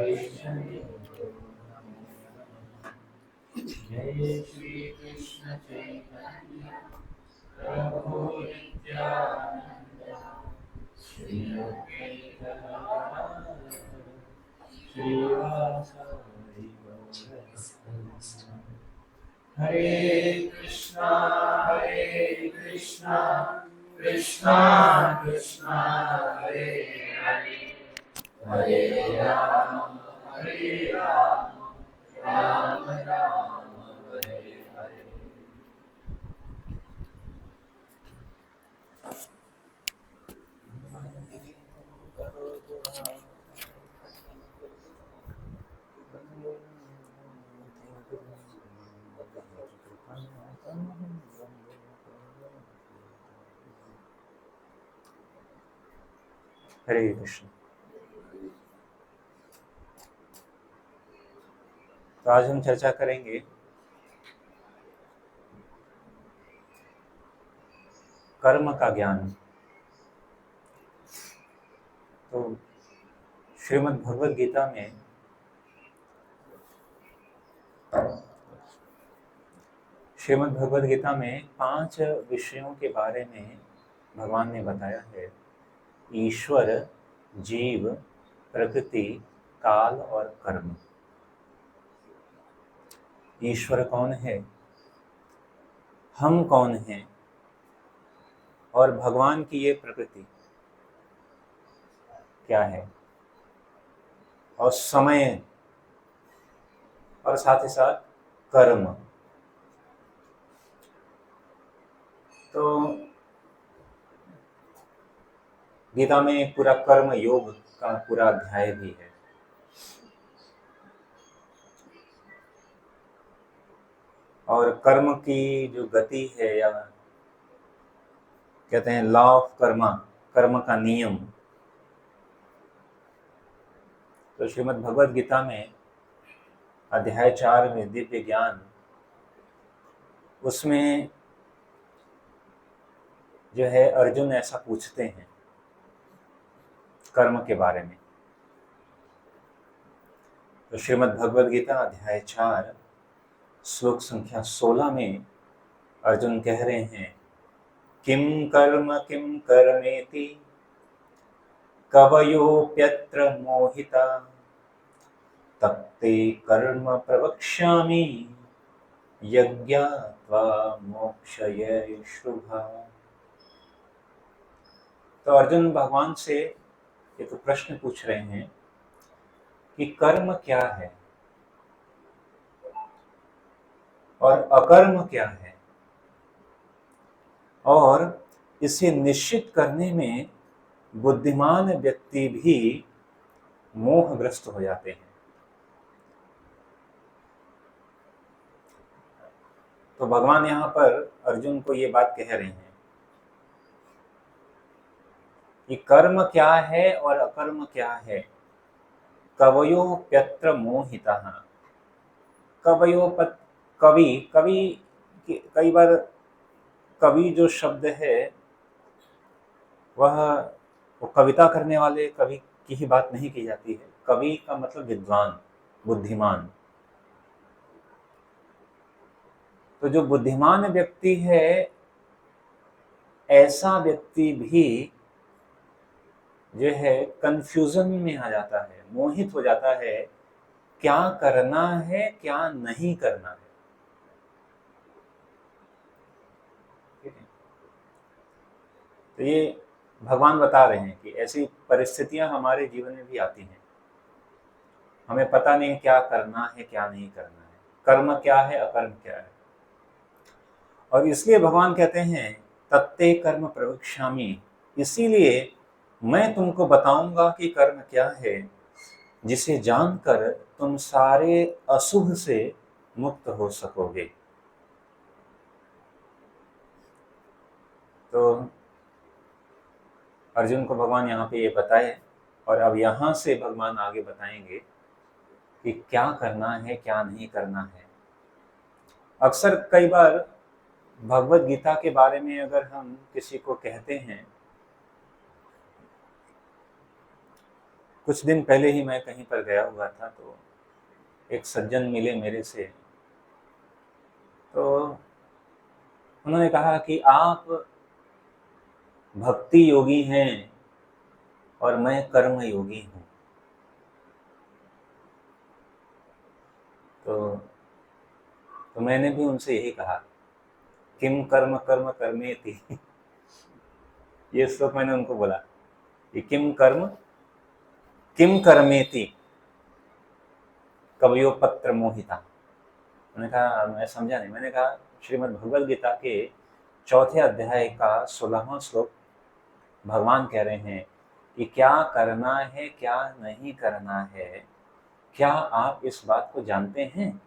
जय श्री कृष्ण चैतन्य प्रभु नित्यानंद श्री अद्वैत गदाधर श्रीवासादि गौरभक्तों। हरे कृष्णा कृष्णा कृष्णा हरे हरे हरे राम राम राम हरे हरे। हरे कृष्ण। तो आज हम चर्चा करेंगे कर्म का ज्ञान। तो श्रीमद् भगवद गीता में में 5 विषयों के बारे में भगवान ने बताया है। ईश्वर, जीव, प्रकृति, काल और कर्म। ईश्वर कौन है, हम कौन हैं, और भगवान की ये प्रकृति क्या है, और समय, और साथ ही साथ कर्म। तो गीता में पूरा कर्म योग का पूरा अध्याय भी है। और कर्म की जो गति है, या कहते हैं लॉ ऑफ कर्मा, कर्म का नियम। तो श्रीमद् भगवद गीता में अध्याय 4 में दिव्य ज्ञान, उसमें जो है अर्जुन ऐसा पूछते हैं कर्म के बारे में। तो श्रीमद् भगवद गीता अध्याय 4 श्लोक संख्या 16 में अर्जुन कह रहे हैं, किम कर्मेति कवयोप्यत्र मोहिता तत्ते कर्म प्रवक्ष्यामि यज्ञात्वा मोक्षये शुभा। तो अर्जुन भगवान से एक प्रश्न पूछ रहे हैं कि कर्म क्या है और अकर्म क्या है, और इसे निश्चित करने में बुद्धिमान व्यक्ति भी मोहग्रस्त हो जाते हैं। तो भगवान यहाँ पर अर्जुन को ये बात कह रहे हैं कि कर्म क्या है और अकर्म क्या है। कवयोप्यत्र मोहितः। कवि कई बार कवि जो शब्द है वह वो कविता करने वाले कवि की ही बात नहीं की जाती है। कवि का मतलब विद्वान, बुद्धिमान। तो जो बुद्धिमान व्यक्ति है, ऐसा व्यक्ति भी जो है कंफ्यूजन में आ जाता है, मोहित हो जाता है, क्या करना है क्या नहीं करना है। तो ये भगवान बता रहे हैं कि ऐसी परिस्थितियां हमारे जीवन में भी आती हैं। हमें पता नहीं क्या करना है क्या नहीं करना है, कर्म क्या है अकर्म क्या है। और इसलिए भगवान कहते हैं तत्ते कर्म प्रवक्ष्यामि, इसीलिए मैं तुमको बताऊंगा कि कर्म क्या है, जिसे जानकर तुम सारे अशुभ से मुक्त हो सकोगे। तो अर्जुन को भगवान यहाँ पे ये बताए, और अब यहाँ से भगवान आगे बताएंगे कि क्या करना है क्या नहीं करना है। अक्सर कई बार भगवत गीता के बारे में अगर हम किसी को कहते हैं कुछ दिन पहले ही मैं कहीं पर गया हुआ था, तो एक सज्जन मिले मेरे से। तो उन्होंने कहा कि आप भक्ति योगी हैं और मैं कर्म योगी हूँ। तो मैंने भी उनसे यही कहा, किम कर्म कर्म कर्मेति। ये श्लोक मैंने उनको बोला कि किम कर्मेति कवयो पत्र मोहिता। मैंने कहा मैं समझा नहीं। मैंने कहा श्रीमद् भगवद गीता के 4थे अध्याय का 16वां श्लोक भगवान कह रहे हैं कि क्या करना है क्या नहीं करना है, क्या आप इस बात को जानते हैं?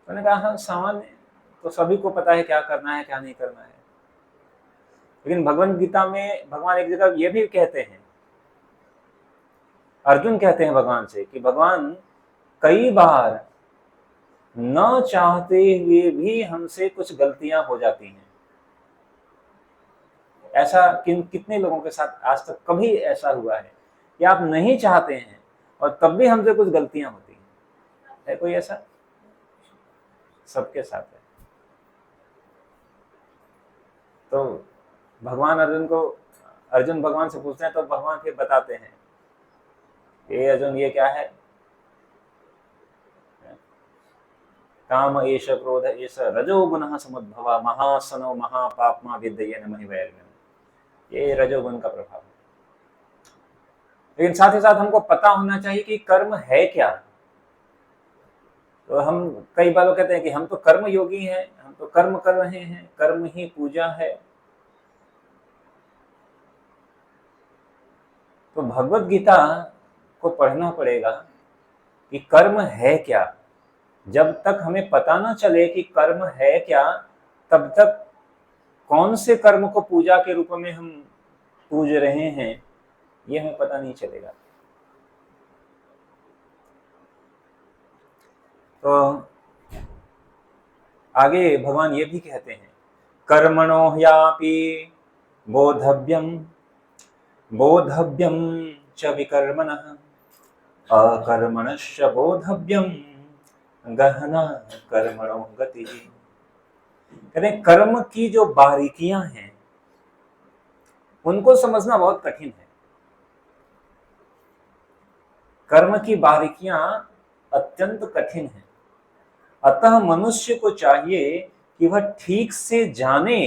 मैंने कहा हाँ, सामान्य तो सभी को पता है क्या करना है क्या नहीं करना है। लेकिन भगवद गीता में भगवान एक जगह ये भी कहते हैं, अर्जुन कहते हैं भगवान से कि भगवान कई बार न चाहते हुए भी हमसे कुछ गलतियां हो जाती हैं। ऐसा कितने लोगों के साथ आज तक कभी ऐसा हुआ है कि आप नहीं चाहते हैं और तब भी हमसे कुछ गलतियां होती हैं? है कोई ऐसा? सबके साथ है। तो अर्जुन भगवान से पूछते हैं, तो भगवान फिर बताते हैं, ये अर्जुन ये क्या है, काम एष क्रोध एष रजोगुणः समुद्भवा महासनो महापाप्मा विद्येन महिवैर्गम। ये रजोगुण का प्रभाव है। लेकिन साथ ही साथ हमको पता होना चाहिए कि कर्म है क्या। तो हम कई बार कहते हैं कि हम तो कर्म योगी हैं, हम तो कर्म कर रहे हैं, कर्म ही पूजा है। तो भगवद गीता को पढ़ना पड़ेगा कि कर्म है क्या। जब तक हमें पता ना चले कि कर्म है क्या, तब तक कौन से कर्म को पूजा के रूप में हम पूज रहे हैं ये हमें पता नहीं चलेगा। तो आगे भगवान ये भी कहते हैं, कर्मणो ह्यापि बोधव्यम च विकर्मणः अकर्मणश्च बोधव्यम गहना कर्मणो गति। कहते हैं कर्म की जो बारीकियां हैं उनको समझना बहुत कठिन है। कर्म की बारीकियां अत्यंत कठिन है। अतः मनुष्य को चाहिए कि वह ठीक से जाने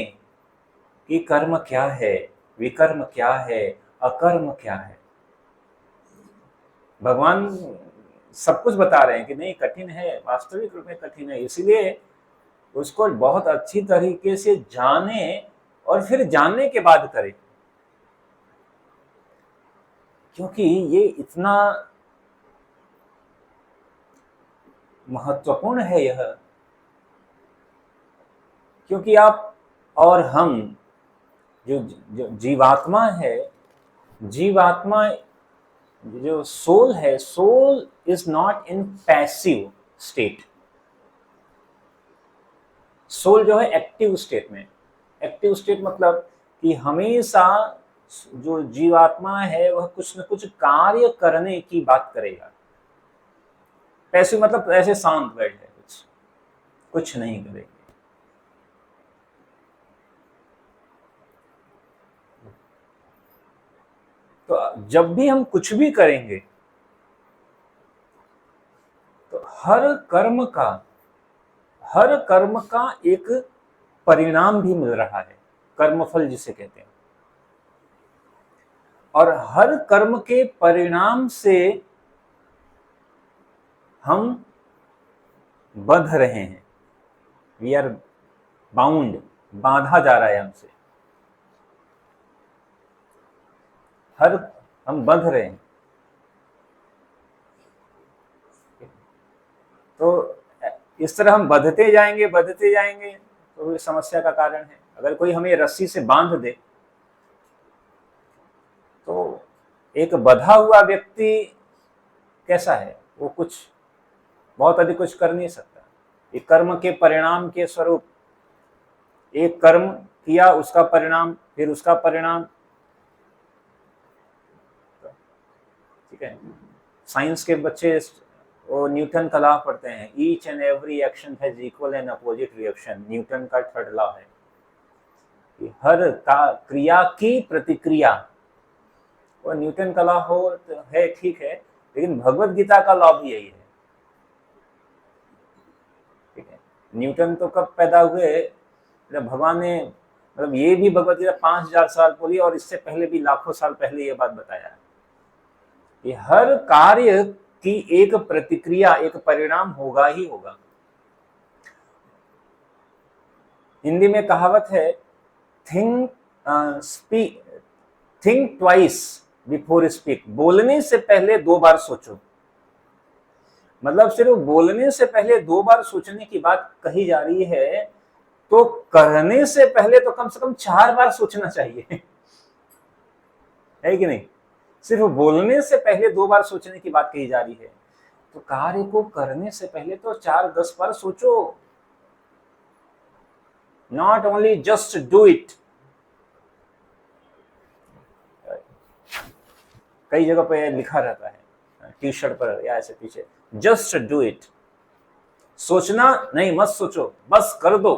कि कर्म क्या है, विकर्म क्या है, अकर्म क्या है। भगवान सब कुछ बता रहे हैं कि नहीं कठिन है, वास्तविक रूप में कठिन है, इसलिए उसको बहुत अच्छी तरीके से जाने और फिर जानने के बाद करे। क्योंकि ये इतना महत्वपूर्ण है यह, क्योंकि आप और हम जो जीवात्मा है, जीवात्मा जो सोल है, soul is not in passive state. Soul जो है एक्टिव स्टेट में। एक्टिव स्टेट मतलब कि हमेशा जो जीवात्मा है वह कुछ न कुछ कार्य करने की बात करेगा। पैसिव मतलब ऐसे शांत बैठ है, कुछ नहीं करेंगे। तो जब भी हम कुछ भी करेंगे तो हर कर्म का एक परिणाम भी मिल रहा है, कर्मफल जिसे कहते हैं। और हर कर्म के परिणाम से हम बंध रहे हैं, वी आर बाउंड, बांधा जा रहा है हमसे, हम बंध रहे हैं। तो इस तरह हम बढ़ते जाएंगे तो समस्या का कारण है। अगर कोई हमें रस्सी से बांध दे तो एक बंधा हुआ व्यक्ति कैसा है, वो कुछ बहुत अधिक कुछ कर नहीं सकता। एक कर्म के परिणाम के स्वरूप, एक कर्म किया उसका परिणाम, फिर उसका परिणाम, साइंस के बच्चे वो न्यूटन का लॉ पढ़ते हैं, each and every action has equal and opposite reaction. Newton का थर्ड लॉ है कि हर क्रिया की प्रतिक्रिया। वो न्यूटन का लॉ हो तो है, ठीक है, लेकिन भगवत गीता का लॉ भी यही है। ठीक है, न्यूटन तो कब पैदा हुए, जब भगवान ने, मतलब ये भी भगवत गीता 5000 साल बोली, और इससे पहले भी लाखों साल पहले ये बात बताया कि हर कार्य की एक प्रतिक्रिया, एक परिणाम होगा ही होगा। हिंदी में कहावत है, थिंक ट्वाइस बिफोर स्पीक। बोलने से पहले 2 बार सोचो। मतलब सिर्फ बोलने से पहले 2 बार सोचने की बात कही जा रही है, तो करने से पहले तो कम से कम 4 बार सोचना चाहिए, है कि नहीं? सिर्फ बोलने से पहले 2 बार सोचने की बात कही जा रही है, तो कार्य को करने से पहले तो 4-10 बार सोचो। Not only just do it. कई जगह पे लिखा रहता है टी शर्ट पर या ऐसे पीछे, जस्ट डू इट। सोचना नहीं, मत सोचो, बस कर दो।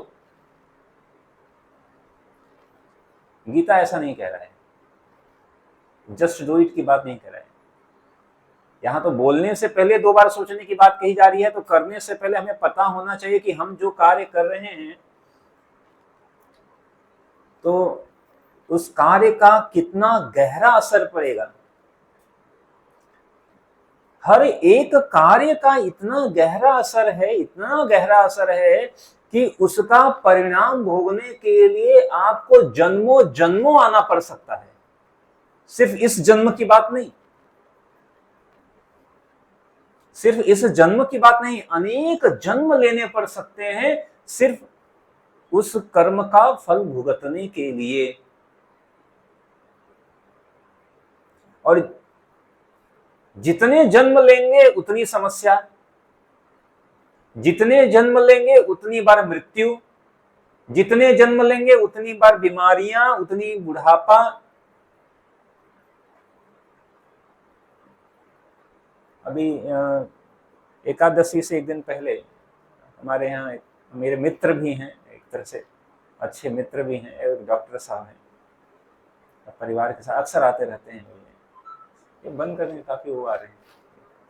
गीता ऐसा नहीं कह रहा है, जस्ट डू इट की बात नहीं कर रहा है। यहां तो बोलने से पहले 2 बार सोचने की बात कही जा रही है, तो करने से पहले हमें पता होना चाहिए कि हम जो कार्य कर रहे हैं तो उस कार्य का कितना गहरा असर पड़ेगा। हर एक कार्य का इतना गहरा असर है, इतना गहरा असर है कि उसका परिणाम भोगने के लिए आपको जन्मों जन्मों आना पड़ सकता है। सिर्फ इस जन्म की बात नहीं, सिर्फ इस जन्म की बात नहीं, अनेक जन्म लेने पड़ सकते हैं सिर्फ उस कर्म का फल भुगतने के लिए। और जितने जन्म लेंगे उतनी समस्या, जितने जन्म लेंगे उतनी बार मृत्यु, जितने जन्म लेंगे उतनी बार बीमारियां, उतनी बुढ़ापा। अभी एकादशी से एक दिन पहले हमारे यहाँ मेरे मित्र भी हैं, एक तरह से अच्छे मित्र भी हैं, एक डॉक्टर साहब हैं, परिवार के साथ अक्सर आते रहते हैं। ये बंद करने के काफी वो आ रहे हैं,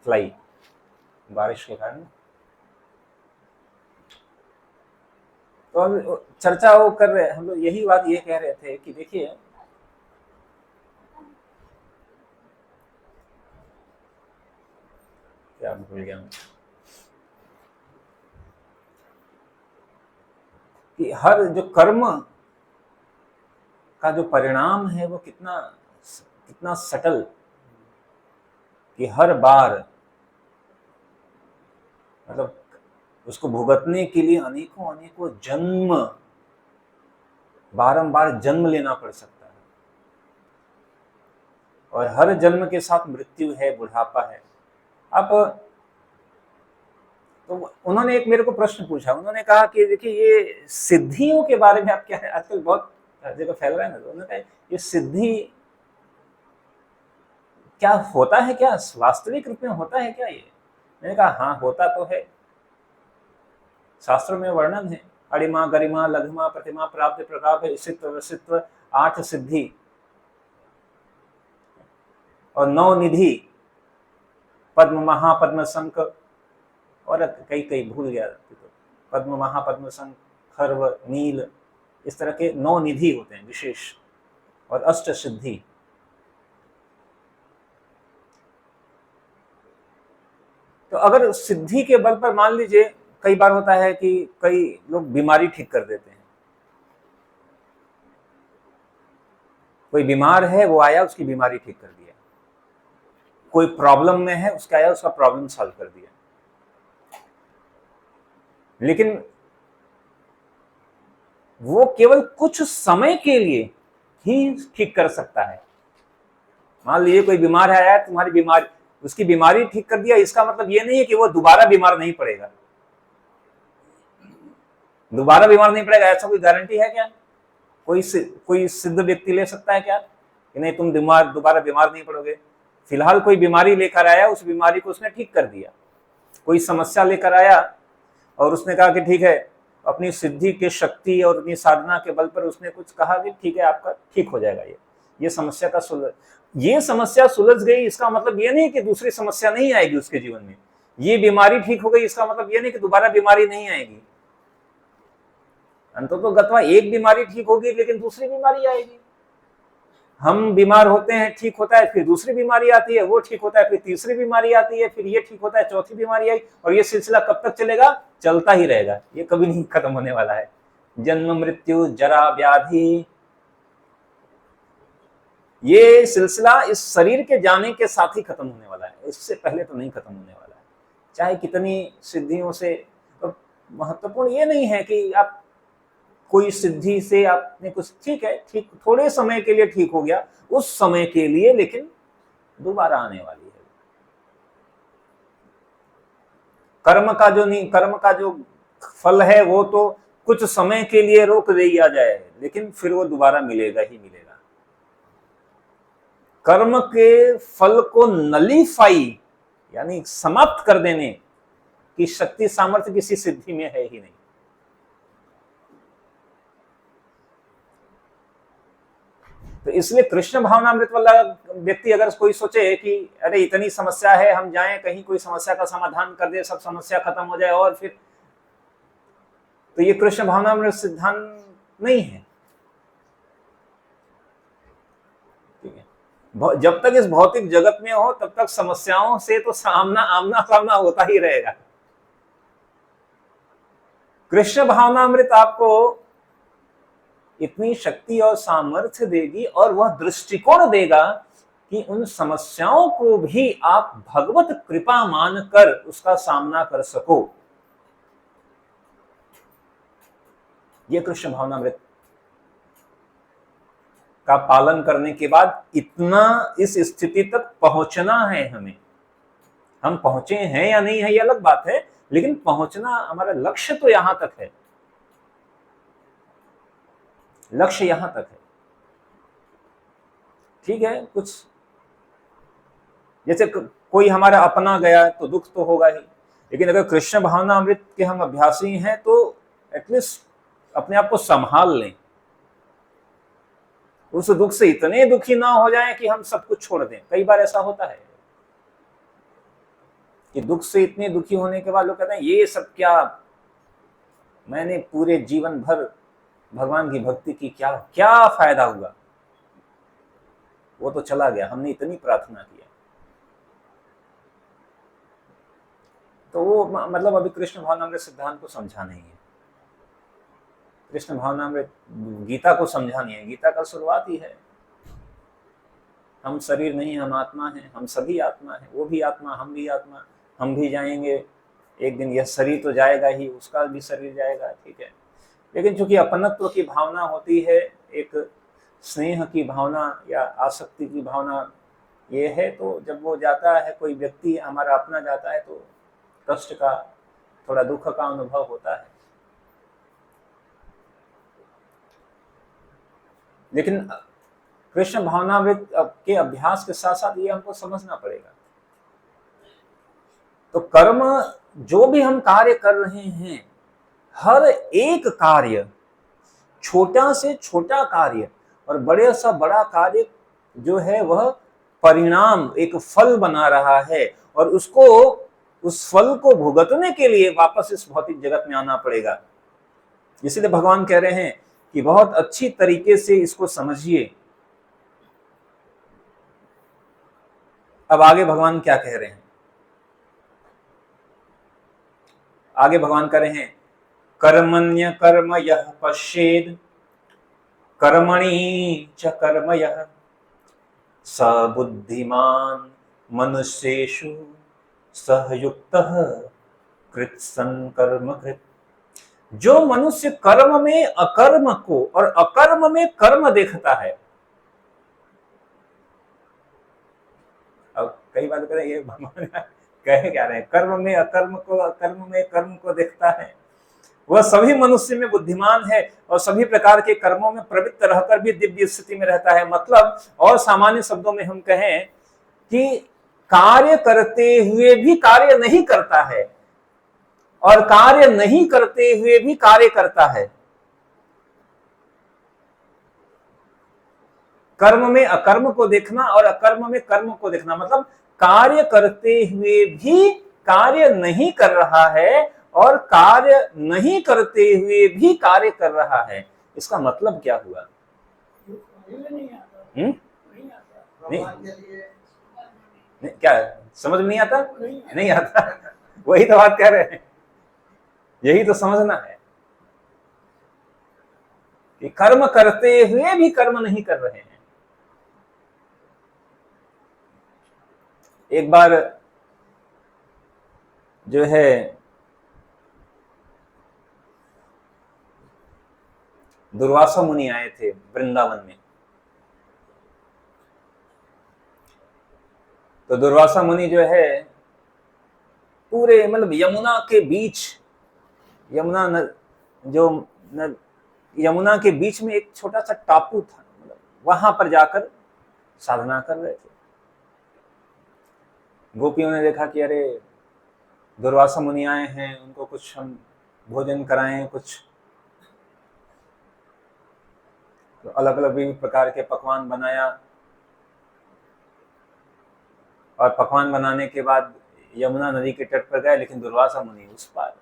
फ्लाई, बारिश के कारण। तो अब चर्चा वो कर रहे, हम लोग यही बात ये कह रहे थे कि देखिए, क्या भूल गया कि हर जो कर्म का जो परिणाम है वो कितना कितना सटल, कि हर बार मतलब उसको भुगतने के लिए अनेकों अनेकों जन्म, बारंबार जन्म लेना पड़ सकता है। और हर जन्म के साथ मृत्यु है, बुढ़ापा है। अब तो उन्होंने एक मेरे को प्रश्न पूछा, उन्होंने कहा कि देखिए ये सिद्धियों के बारे में आप क्या है, आजकल बहुत जगह फैल रहा है ना, तो उन्होंने कहा ये सिद्धि क्या होता है, क्या वास्तविक रूप में होता है क्या ये? मैंने कहा हाँ, होता तो है। शास्त्रों में वर्णन है, अणिमा गरिमा लघिमा प्रतिमा प्राप्त प्रताप सित्व वसित्व 8 सिद्धि और 9 निधि, पद्म महापद्म शंख, और कई कई भूल गया, पद्म महापद्म शंख, खर्व, नील, इस तरह के 9 निधि होते हैं विशेष, और 8 सिद्धि। तो अगर सिद्धि के बल पर, मान लीजिए कई बार होता है कि कई लोग बीमारी ठीक कर देते हैं, कोई बीमार है वो आया, उसकी बीमारी ठीक कर दिया, कोई प्रॉब्लम में है उसका आया, उसका प्रॉब्लम सॉल्व कर दिया। लेकिन वो केवल कुछ समय के लिए ही ठीक कर सकता है। मान लीजिए कोई बीमार है, आया तुम्हारी बीमारी, उसकी बीमारी ठीक कर दिया, इसका मतलब ये नहीं है कि वो दोबारा बीमार नहीं पड़ेगा। दोबारा बीमार नहीं पड़ेगा ऐसा कोई गारंटी है क्या? कोई सिद्ध व्यक्ति ले सकता है क्या कि नहीं तुम दोबारा बीमार नहीं पड़ोगे? फिलहाल कोई बीमारी लेकर आया, उस बीमारी को उसने ठीक कर दिया। कोई समस्या लेकर आया और उसने कहा कि ठीक है, अपनी सिद्धि के शक्ति और अपनी साधना के बल पर उसने कुछ कहा कि ठीक है आपका ठीक हो जाएगा, ये समस्या का ये समस्या सुलझ गई, इसका मतलब ये नहीं कि दूसरी समस्या नहीं आएगी उसके जीवन में। ये बीमारी ठीक हो गई, इसका मतलब ये नहीं कि दोबारा बीमारी नहीं आएगी। अंततः गत्वा एक बीमारी ठीक होगी लेकिन दूसरी बीमारी आएगी। हम बीमार होते हैं, ठीक होता है, फिर दूसरी बीमारी आती है, वो ठीक होता है, फिर तीसरी बीमारी आती है, फिर ये ठीक होता है, चौथी बीमारी आई, और ये सिलसिला कब तक चलेगा? चलता ही रहेगा, ये कभी नहीं खत्म होने वाला है। जन्म मृत्यु जरा व्याधि, ये सिलसिला इस शरीर के जाने के साथ ही खत्म होने वाला है, इससे पहले तो नहीं खत्म होने वाला है। चाहे कितनी सिद्धियों से, तो महत्वपूर्ण ये नहीं है कि आप कोई सिद्धि से आपने कुछ, ठीक है, ठीक थोड़े समय के लिए ठीक हो गया, उस समय के लिए, लेकिन दोबारा आने वाली है। कर्म का जो फल है वो तो कुछ समय के लिए रोक दिया जाए, लेकिन फिर वो दोबारा मिलेगा ही मिलेगा। कर्म के फल को नलीफाई यानी समाप्त कर देने की शक्ति सामर्थ्य किसी सिद्धि में है ही नहीं। तो इसलिए कृष्ण भावनामृत वाला व्यक्ति अगर कोई सोचे कि अरे इतनी समस्या है, हम जाएं कहीं कोई समस्या का समाधान कर दे, सब समस्या खत्म हो जाए और फिर, तो ये कृष्ण भावनामृत सिद्धांत नहीं है। ठीक है, जब तक इस भौतिक जगत में हो तब तक समस्याओं से तो आमना सामना होता ही रहेगा। कृष्ण भावनामृत आपको इतनी शक्ति और सामर्थ्य देगी और वह दृष्टिकोण देगा कि उन समस्याओं को भी आप भगवत कृपा मानकर उसका सामना कर सको। यह कृष्ण भावनामृत का पालन करने के बाद इतना इस स्थिति तक पहुंचना है हमें। हम पहुंचे हैं या नहीं है ये अलग बात है, लेकिन पहुंचना हमारा लक्ष्य तो यहां तक है, लक्ष्य यहां तक है। ठीक है, कुछ जैसे कोई हमारा अपना गया तो दुख तो होगा ही, लेकिन अगर कृष्ण भावनामृत के हम अभ्यासी हैं तो एटलीस्ट अपने आप को संभाल लें, उस दुख से इतने दुखी ना हो जाएं कि हम सब कुछ छोड़ दें। कई बार ऐसा होता है कि दुख से इतने दुखी होने के बाद लोग कहते हैं ये सब क्या, मैंने पूरे जीवन भर भगवान की भक्ति की, क्या फायदा हुआ, वो तो चला गया, हमने इतनी प्रार्थना किया। तो वो मतलब अभी कृष्ण भावनामृत सिद्धांत को समझा नहीं है, कृष्ण भावनामृत गीता को समझा नहीं है। गीता का शुरुआत ही है, हम शरीर नहीं, हम आत्मा हैं, हम सभी आत्मा हैं, वो भी आत्मा, हम भी आत्मा, हम भी जाएंगे एक दिन, यह शरीर तो जाएगा ही, उसका भी शरीर जाएगा, ठीक है। लेकिन चूंकि अपनत्व की भावना होती है, एक स्नेह की भावना या आसक्ति की भावना ये है, तो जब वो जाता है, कोई व्यक्ति हमारा अपना जाता है, तो कष्ट का, थोड़ा दुख का अनुभव होता है। लेकिन कृष्ण भावनामृत के अभ्यास के साथ साथ ये हमको समझना पड़ेगा। तो कर्म, जो भी हम कार्य कर रहे हैं, हर एक कार्य, छोटा से छोटा कार्य और बड़े सा बड़ा कार्य जो है वह परिणाम, एक फल बना रहा है, और उसको, उस फल को भुगतने के लिए वापस इस भौतिक जगत में आना पड़ेगा। इसीलिए भगवान कह रहे हैं कि बहुत अच्छी तरीके से इसको समझिए। अब आगे भगवान क्या कह रहे हैं? आगे भगवान कह रहे हैं, कर्मण्य कर्म यः पश्येद कर्मणि च कर्म यः स बुद्धिमान मनुष्येषु सह युक्तः कृत्सन् कर्म कृत्। जो मनुष्य कर्म में अकर्म को और अकर्म में कर्म देखता है। अब कई बार कहते हैं ये भगवान कहे क्या रहे हैं, कर्म में अकर्म को, अकर्म में कर्म को देखता है, वह सभी मनुष्य में बुद्धिमान है और सभी प्रकार के कर्मों में प्रवृत्त रहकर भी दिव्य स्थिति में रहता है। मतलब और सामान्य शब्दों में हम कहें कि कार्य करते हुए भी कार्य नहीं करता है और कार्य नहीं करते हुए भी कार्य करता है। कर्म में अकर्म को देखना और अकर्म में कर्म को देखना, मतलब कार्य करते हुए भी कार्य नहीं कर रहा है और कार्य नहीं करते हुए भी कार्य कर रहा है। इसका मतलब क्या हुआ? नहीं, क्या समझ में नहीं आता? नहीं आता। वही तो बात कह रहे हैं, यही तो समझना है कि कर्म करते हुए भी कर्म नहीं कर रहे हैं। एक बार जो है दुर्वासा मुनि आए थे वृंदावन में। तो दुर्वासा मुनि जो है पूरे मतलब यमुना के बीच, यमुना के बीच में एक छोटा सा टापू था, मतलब वहां पर जाकर साधना कर रहे थे। गोपियों ने देखा कि अरे दुर्वासा मुनि आए हैं, उनको कुछ हम भोजन कराएं, कुछ तो अलग अलग विभिन्न प्रकार के पकवान बनाया और पकवान बनाने के बाद यमुना नदी के तट पर गए, लेकिन दुर्वासा मुनि उस पार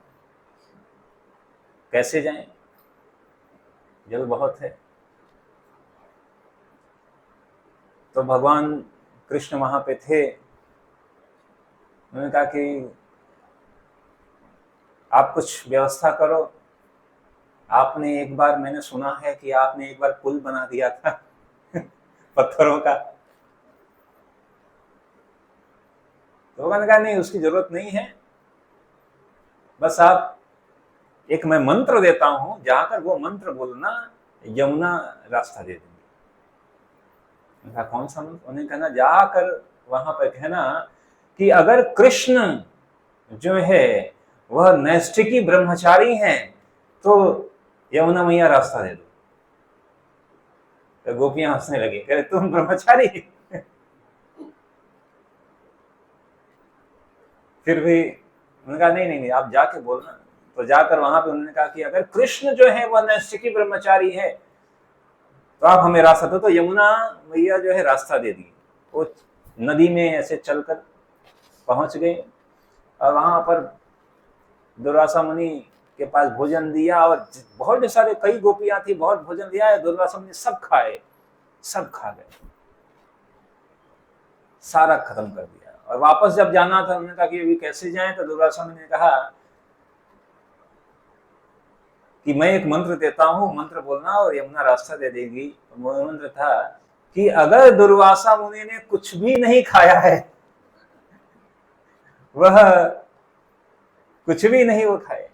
कैसे जाएं, जल बहुत है। तो भगवान कृष्ण वहां पे थे, उन्होंने कहा कि आप कुछ व्यवस्था करो। आपने एक बार, मैंने सुना है कि आपने एक बार पुल बना दिया था पत्थरों का। तो उन्होंने कहा नहीं, उसकी जरूरत नहीं है, बस आप एक मैं मंत्र देता हूं, जाकर वो मंत्र बोलना, यमुना रास्ता दे देंगे। कहा कौन सा मंत्र? उन्हें कहना, जाकर वहां पर कहना कि अगर कृष्ण जो है वह नैष्ठिकी ब्रह्मचारी हैं तो यमुना मैया रास्ता दे दो। तो गोपियां हंसने लगी, कह रहे तुम ब्रह्मचारी? फिर भी उन्होंने कहा नहीं नहीं नहीं, आप जाके बोलना। तो जाकर वहां पे उन्होंने कहा कि अगर कृष्ण जो है वह नैष्ठिकी ब्रह्मचारी है तो आप हमें रास्ता दो। तो यमुना मैया जो है रास्ता दे दी, वो नदी में ऐसे चलकर पहुंच गए और वहां पर दुर्वासा मुनि के पास भोजन दिया और बहुत सारे कई गोपियां थी, बहुत भोजन दिया है। दुर्वासा मुनि सब खाए, सब खा गए, सारा खत्म कर दिया। और वापस जब जाना था, उन्होंने कहा कि अभी कैसे जाएं? तो दुर्वासा मुनि ने कहा कि मैं एक मंत्र देता हूं, मंत्र बोलना और यमुना रास्ता दे देगी। वो मंत्र था कि अगर दुर्वासा मुनि ने कुछ भी नहीं खाया है, वह कुछ भी नहीं वो खाए,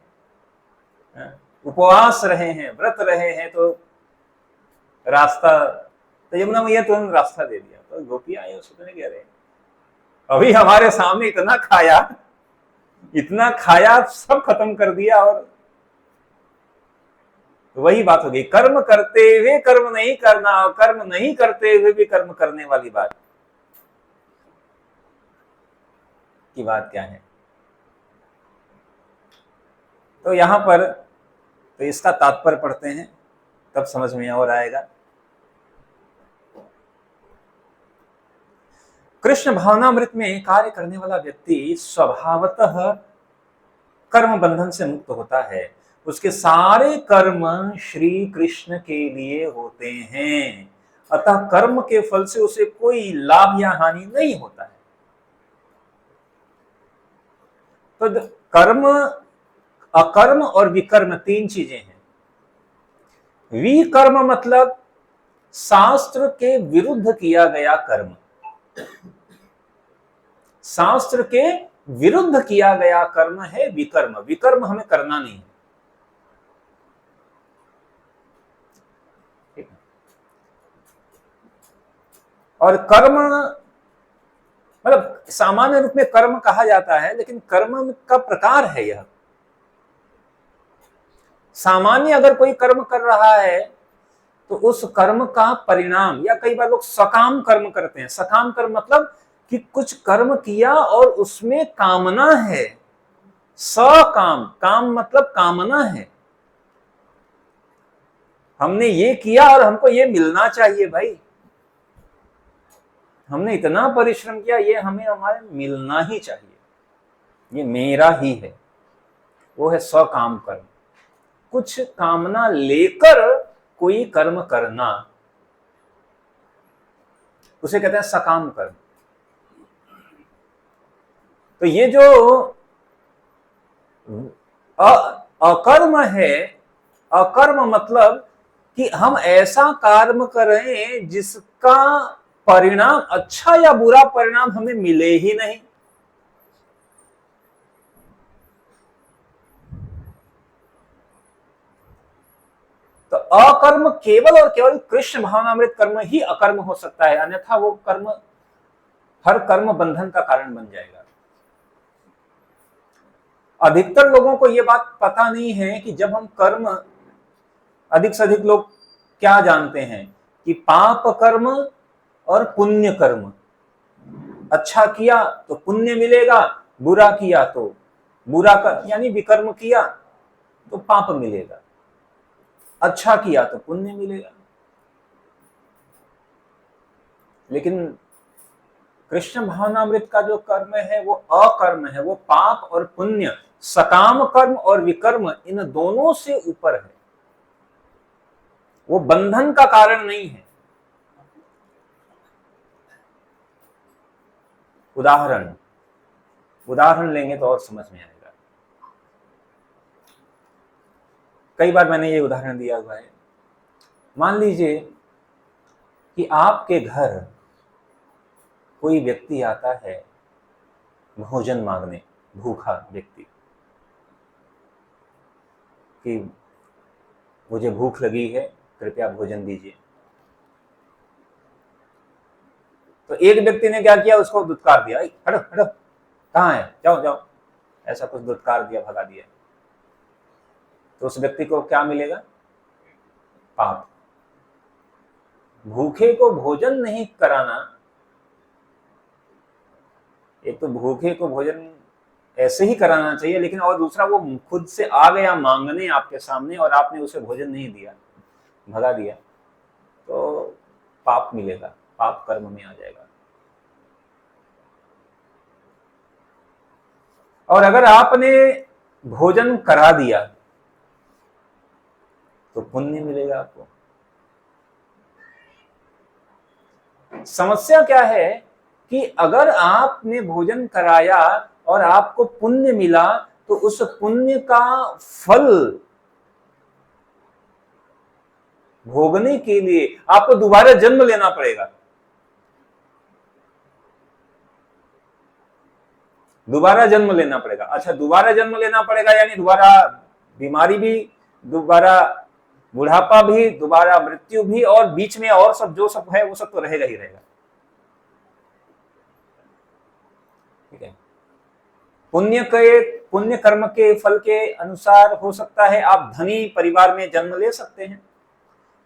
उपवास रहे हैं, व्रत रहे हैं, तो रास्ता, तो यमुना मैया तुरंत रास्ता दे दिया। तो गोपियां आई, उसने कह रहे अभी हमारे सामने इतना खाया, सब खत्म कर दिया। और तो वही बात हो गई, कर्म करते हुए कर्म नहीं करना और कर्म नहीं करते हुए भी कर्म करने वाली बात की बात क्या है? तो यहां पर तो इसका तात्पर्य पढ़ते हैं, तब समझ में और आएगा। कृष्ण भावनामृत में कार्य करने वाला व्यक्ति स्वभावतः कर्म बंधन से मुक्त होता है। उसके सारे कर्म श्री कृष्ण के लिए होते हैं, अतः कर्म के फल से उसे कोई लाभ या हानि नहीं होता है। तो कर्म, अकर्म और विकर्म तीन चीजें हैं। विकर्म मतलब शास्त्र के विरुद्ध किया गया कर्म, शास्त्र के विरुद्ध किया गया कर्म है विकर्म। विकर्म हमें करना नहीं है। और कर्म मतलब सामान्य रूप में कर्म कहा जाता है, लेकिन कर्म का प्रकार है यह। सामान्य अगर कोई कर्म कर रहा है तो उस कर्म का परिणाम, या कई बार लोग सकाम कर्म करते हैं। सकाम कर्म मतलब कि कुछ कर्म किया और उसमें कामना है, सकाम, काम मतलब कामना है, हमने ये किया और हमको ये मिलना चाहिए भाई, हमने इतना परिश्रम किया, ये हमें हमारे मिलना ही चाहिए, ये मेरा ही है, वो है सकाम कर्म। कुछ कामना लेकर कोई कर्म करना, उसे कहते हैं सकाम कर्म। तो ये जो अकर्म है, अकर्म मतलब कि हम ऐसा कर्म करें जिसका परिणाम अच्छा या बुरा परिणाम हमें मिले ही नहीं। तो अकर्म केवल और केवल कृष्ण भावनामृत कर्म ही अकर्म हो सकता है, अन्यथा वो कर्म, हर कर्म बंधन का कारण बन जाएगा। अधिकतर लोगों को यह बात पता नहीं है कि जब हम कर्म, अधिक से अधिक लोग क्या जानते हैं कि पाप कर्म और पुण्य कर्म, अच्छा किया तो पुण्य मिलेगा, बुरा किया तो बुरा यानी विकर्म किया तो पाप मिलेगा, अच्छा किया तो पुण्य मिलेगा। लेकिन कृष्ण भावनामृत का जो कर्म है वो अकर्म है, वो पाप और पुण्य, सकाम कर्म और विकर्म, इन दोनों से ऊपर है, वो बंधन का कारण नहीं है। उदाहरण लेंगे तो और समझ में आएगा। कई बार मैंने ये उदाहरण दिया हुआ है। मान लीजिए कि आपके घर कोई व्यक्ति आता है भोजन मांगने, भूखा व्यक्ति, कि मुझे भूख लगी है, कृपया भोजन दीजिए। तो एक व्यक्ति ने क्या किया, उसको दुत्कार दिया, हटो हटो, कहाँ है, जाओ जाओ, ऐसा कुछ दुत्कार दिया, भगा दिया। तो उस व्यक्ति को क्या मिलेगा, पाप। भूखे को भोजन नहीं कराना, एक तो भूखे को भोजन ऐसे ही कराना चाहिए, लेकिन और दूसरा वो खुद से आ गया मांगने आपके सामने और आपने उसे भोजन नहीं दिया, भगा दिया, तो पाप मिलेगा, पाप कर्म में आ जाएगा। और अगर आपने भोजन करा दिया तो पुण्य मिलेगा आपको। समस्या क्या है कि अगर आपने भोजन कराया और आपको पुण्य मिला, तो उस पुण्य का फल भोगने के लिए आपको दोबारा जन्म लेना पड़ेगा। दोबारा जन्म लेना पड़ेगा। अच्छा, दोबारा जन्म लेना पड़ेगा यानी दोबारा बीमारी भी, दोबारा बुढ़ापा भी, दोबारा मृत्यु भी, और बीच में और सब जो सब है वो सब तो रहेगा ही रहेगा। ठीक है, पुण्य कर्म के फल के अनुसार हो सकता है आप धनी परिवार में जन्म ले सकते हैं,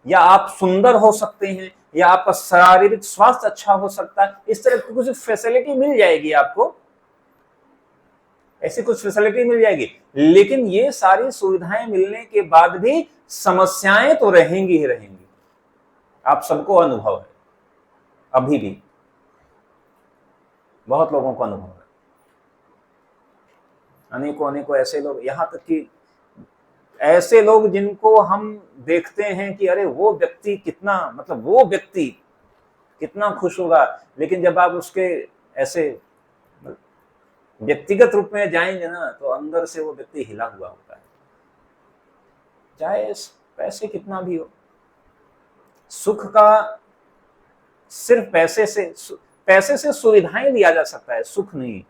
या आप सुंदर हो सकते हैं, या आपका शारीरिक स्वास्थ्य अच्छा हो सकता है। इस तरह की कुछ फैसिलिटी मिल जाएगी आपको, ऐसी कुछ फैसिलिटी मिल जाएगी। लेकिन ये सारी सुविधाएं मिलने के बाद भी समस्याएं तो रहेंगी ही रहेंगी, आप सबको अनुभव है, अभी भी बहुत लोगों को अनुभव है। अनेकों ऐसे लोग, यहां तक कि ऐसे लोग जिनको हम देखते हैं कि अरे वो व्यक्ति कितना, मतलब वो व्यक्ति कितना खुश होगा, लेकिन जब आप उसके ऐसे व्यक्तिगत रूप में जाएंगे ना, तो अंदर से वो व्यक्ति हिला हुआ होता है। चाहे पैसे कितना भी हो, सुख का सिर्फ पैसे से सुविधाएं लिया जा सकता है, सुख नहीं।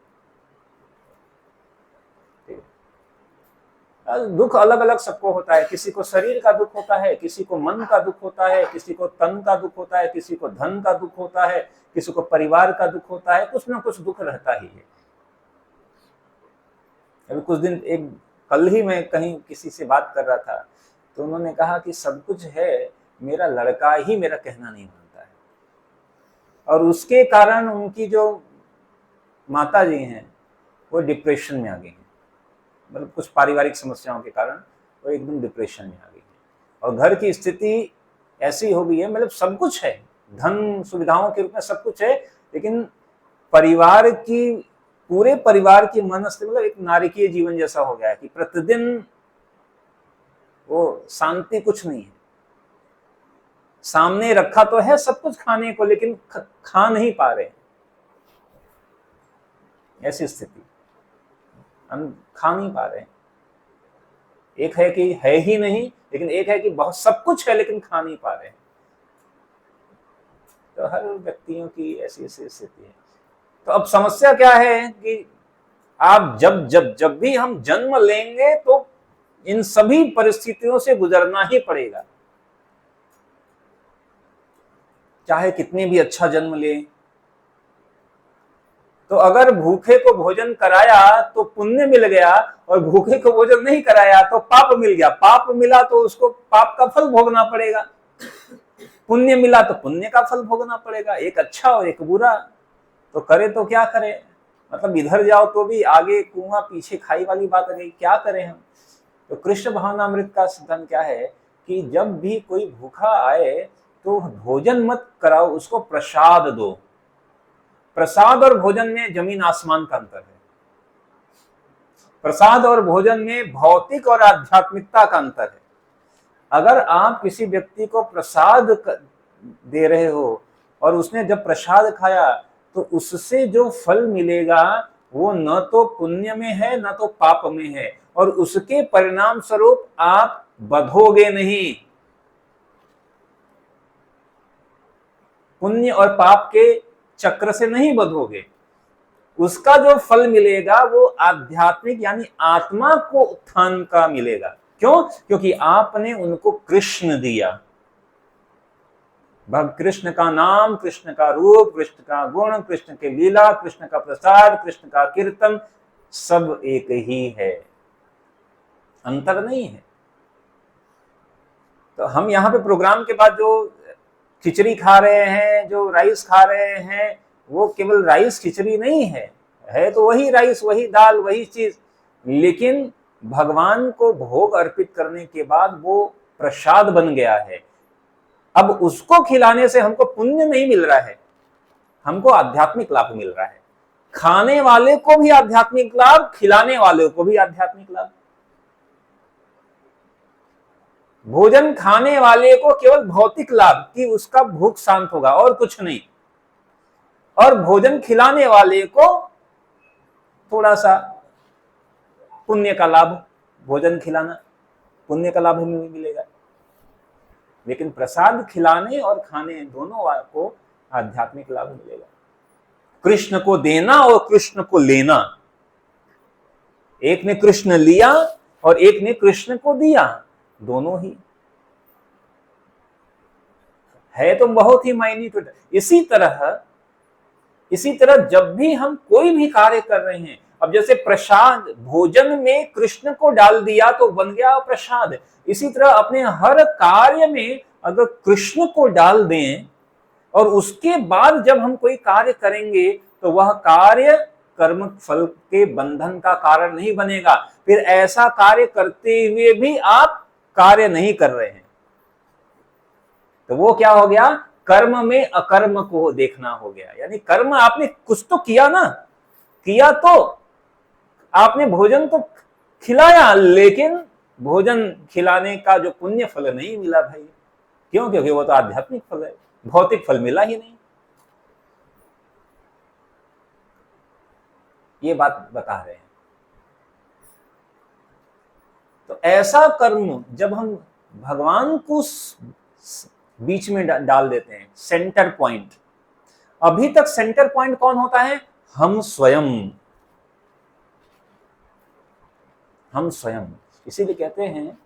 दुख अलग अलग सबको होता है, किसी को शरीर का दुख होता है, किसी को मन का दुख होता है, किसी को तन का दुख होता है, किसी को धन का दुख होता है, किसी को परिवार का दुख होता है, कुछ ना कुछ दुख रहता ही है। अभी कुछ दिन, कल ही मैं कहीं किसी से बात कर रहा था, तो उन्होंने कहा कि सब कुछ है, मेरा लड़का ही मेरा कहना नहीं मानता है, और उसके कारण उनकी जो माता जी हैं वो डिप्रेशन में आ गई हैं, मतलब कुछ पारिवारिक समस्याओं के कारण वो एकदम डिप्रेशन में आ गई है। और घर की स्थिति ऐसी हो गई है, मतलब सब कुछ है, धन सुविधाओं के रूप में सब कुछ है, लेकिन परिवार की, पूरे परिवार की मनस्थिति मतलब एक नारकीय जीवन जैसा हो गया है कि प्रतिदिन वो शांति कुछ नहीं है। सामने रखा तो है सब कुछ खाने को, लेकिन खा नहीं पा रहे, ऐसी स्थिति, हम खा नहीं पा रहे। एक है कि है ही नहीं, लेकिन एक है कि बहुत सब कुछ है लेकिन खा नहीं पा रहे। तो हर व्यक्तियों की ऐसी ऐसी स्थिति है। तो अब समस्या क्या है कि आप जब जब जब भी हम जन्म लेंगे तो इन सभी परिस्थितियों से गुजरना ही पड़ेगा, चाहे कितने भी अच्छा जन्म ले। तो अगर भूखे को भोजन कराया तो पुण्य मिल गया, और भूखे को भोजन नहीं कराया तो पाप मिल गया। पाप मिला तो उसको पाप का फल भोगना पड़ेगा, पुण्य मिला तो पुण्य का फल भोगना पड़ेगा। एक अच्छा और एक बुरा, तो करे तो क्या करे, मतलब इधर जाओ तो भी आगे कुआं पीछे खाई वाली बात आ गई, क्या करें हम। तो कृष्ण भावनामृत का सिद्धांत क्या है कि जब भी कोई भूखा आए तो भोजन मत कराओ, उसको प्रसाद दो। प्रसाद और भोजन में जमीन आसमान का अंतर है। प्रसाद और भोजन में भौतिक और आध्यात्मिकता का अंतर है। अगर आप किसी व्यक्ति को प्रसाद दे रहे हो और उसने जब प्रसाद खाया तो उससे जो फल मिलेगा वो न तो पुण्य में है न तो पाप में है, और उसके परिणाम स्वरूप आप बधोगे नहीं। पुण्य और पाप के चक्र से नहीं बधोगे। उसका जो फल मिलेगा वो आध्यात्मिक यानी आत्मा को उत्थान का मिलेगा। क्यों? क्योंकि आपने उनको कृष्ण दिया। भक्त कृष्ण का नाम, कृष्ण का रूप, कृष्ण का गुण, कृष्ण की लीला, कृष्ण का प्रसाद, कृष्ण का कीर्तन, सब एक ही है, अंतर नहीं है। तो हम यहाँ पे प्रोग्राम के बाद जो खिचड़ी खा रहे हैं, जो राइस खा रहे हैं, वो केवल राइस खिचड़ी नहीं है तो वही राइस, वही दाल, वही चीज, लेकिन भगवान को भोग अर्पित करने के बाद वो प्रसाद बन गया है। अब उसको खिलाने से हमको पुण्य नहीं मिल रहा है, हमको आध्यात्मिक लाभ मिल रहा है। खाने वाले को भी आध्यात्मिक लाभ, खिलाने वाले को भी आध्यात्मिक लाभ। भोजन खाने वाले को केवल भौतिक लाभ कि उसका भूख शांत होगा और कुछ नहीं, और भोजन खिलाने वाले को थोड़ा सा पुण्य का लाभ, भोजन खिलाना पुण्य का लाभ हमें मिलेगा। लेकिन प्रसाद खिलाने और खाने दोनों को आध्यात्मिक लाभ मिलेगा। कृष्ण को देना और कृष्ण को लेना, एक ने कृष्ण लिया और एक ने कृष्ण को दिया, दोनों ही है तो बहुत ही मायने। इसी तरह जब भी हम कोई भी कार्य कर रहे हैं, अब जैसे प्रसाद, भोजन में कृष्ण को डाल दिया तो बन गया प्रसाद। इसी तरह अपने हर कार्य में अगर कृष्ण को डाल दें और उसके बाद जब हम कोई कार्य करेंगे तो वह कार्य कर्म फल के बंधन का कारण नहीं बनेगा। फिर ऐसा कार्य करते हुए भी आप कार्य नहीं कर रहे हैं तो वो क्या हो गया, कर्म में अकर्म को देखना हो गया। यानी कर्म आपने कुछ तो किया ना, किया तो आपने भोजन तो खिलाया, लेकिन भोजन खिलाने का जो पुण्य फल नहीं मिला भाई। क्यों? क्योंकि वो तो आध्यात्मिक फल है, भौतिक फल मिला ही नहीं। ये बात बता रहे हैं। तो ऐसा कर्म जब हम भगवान को बीच में डाल देते हैं, सेंटर पॉइंट। अभी तक सेंटर पॉइंट कौन होता है? हम स्वयं। हम स्वयं। इसीलिए कहते हैं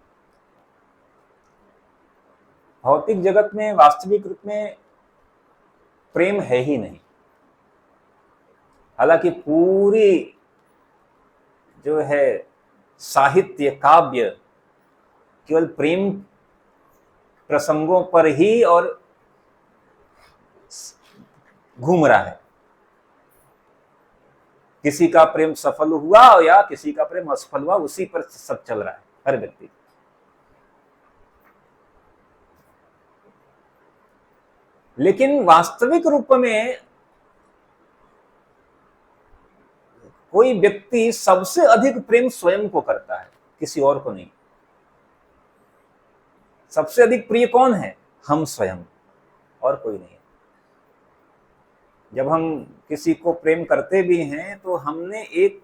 भौतिक जगत में वास्तविक रूप में प्रेम है ही नहीं। हालांकि पूरी जो है साहित्य काव्य केवल प्रेम प्रसंगों पर ही और घूम रहा है। किसी का प्रेम सफल हुआ या किसी का प्रेम असफल हुआ, उसी पर सब चल रहा है हर व्यक्ति। लेकिन वास्तविक रूप में कोई व्यक्ति सबसे अधिक प्रेम स्वयं को करता है, किसी और को नहीं। सबसे अधिक प्रिय कौन है? हम स्वयं, और कोई नहीं। जब हम किसी को प्रेम करते भी हैं तो हमने एक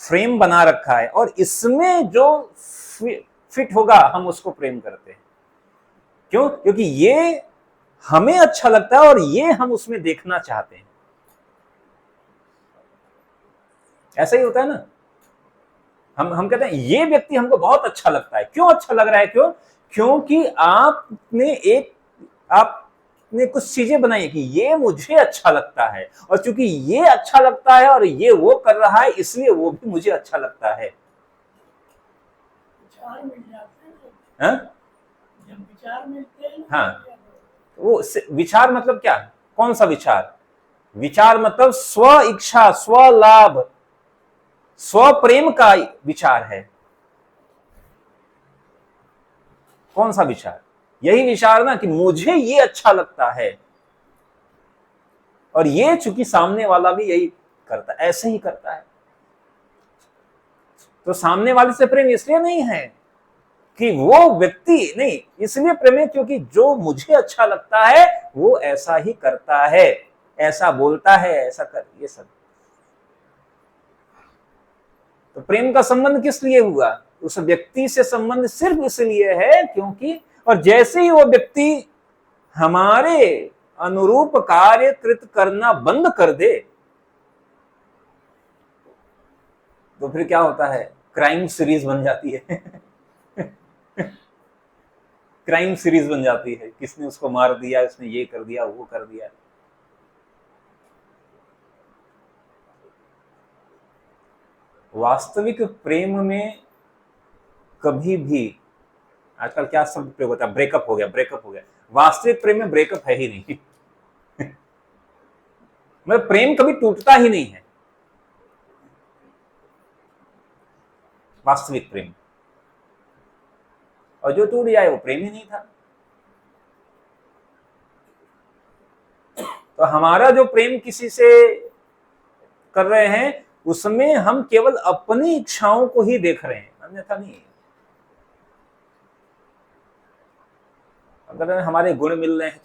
फ्रेम बना रखा है और इसमें जो फिट होगा हम उसको प्रेम करते हैं। क्यों? क्योंकि ये हमें अच्छा लगता है और ये हम उसमें देखना चाहते हैं। ऐसा ही होता है ना। हम कहते हैं ये व्यक्ति हमको बहुत अच्छा लगता है। क्यों अच्छा लग रहा है? क्योंकि आपने कुछ चीजें बनाई है कि ये मुझे अच्छा लगता है, और चूंकि ये अच्छा लगता है और ये वो कर रहा है, इसलिए वो भी मुझे अच्छा लगता है। विचार मिल जाते हैं। जब विचार मिलते हैं हाँ, वो विचार मतलब क्या? कौन सा विचार? विचार मतलब स्व इच्छा, स्व लाभ, स्व प्रेम का विचार है। कौन सा विचार? यही विचार ना कि मुझे ये अच्छा लगता है, और ये चूंकि सामने वाला भी यही करता है, ऐसे ही करता है, तो सामने वाले से प्रेम इसलिए नहीं है कि वो व्यक्ति नहीं, इसलिए प्रेम है क्योंकि जो मुझे अच्छा लगता है वो ऐसा ही करता है, ऐसा बोलता है, ऐसा कर, ये सब। तो प्रेम का संबंध किस लिए हुआ? उस व्यक्ति से संबंध सिर्फ इसलिए है क्योंकि, और जैसे ही वो व्यक्ति हमारे अनुरूप कार्य कृत करना बंद कर दे तो फिर क्या होता है? क्राइम सीरीज बन जाती है। क्राइम सीरीज बन जाती है, किसने उसको मार दिया, इसने ये कर दिया, वो कर दिया। वास्तविक प्रेम में कभी भी, आजकल क्या शब्द प्रयोग होता है? ब्रेकअप हो गया, ब्रेकअप हो गया। वास्तविक प्रेम में ब्रेकअप है ही नहीं। मतलब प्रेम कभी टूटता ही नहीं है, वास्तविक प्रेम। और जो टूट जाए वो प्रेम ही नहीं था। तो हमारा जो प्रेम किसी से कर रहे हैं उसमें हम केवल अपनी इच्छाओं को ही देख रहे हैं, अन्यथा नहीं। अगर हमारे गुण मिल रहे हैं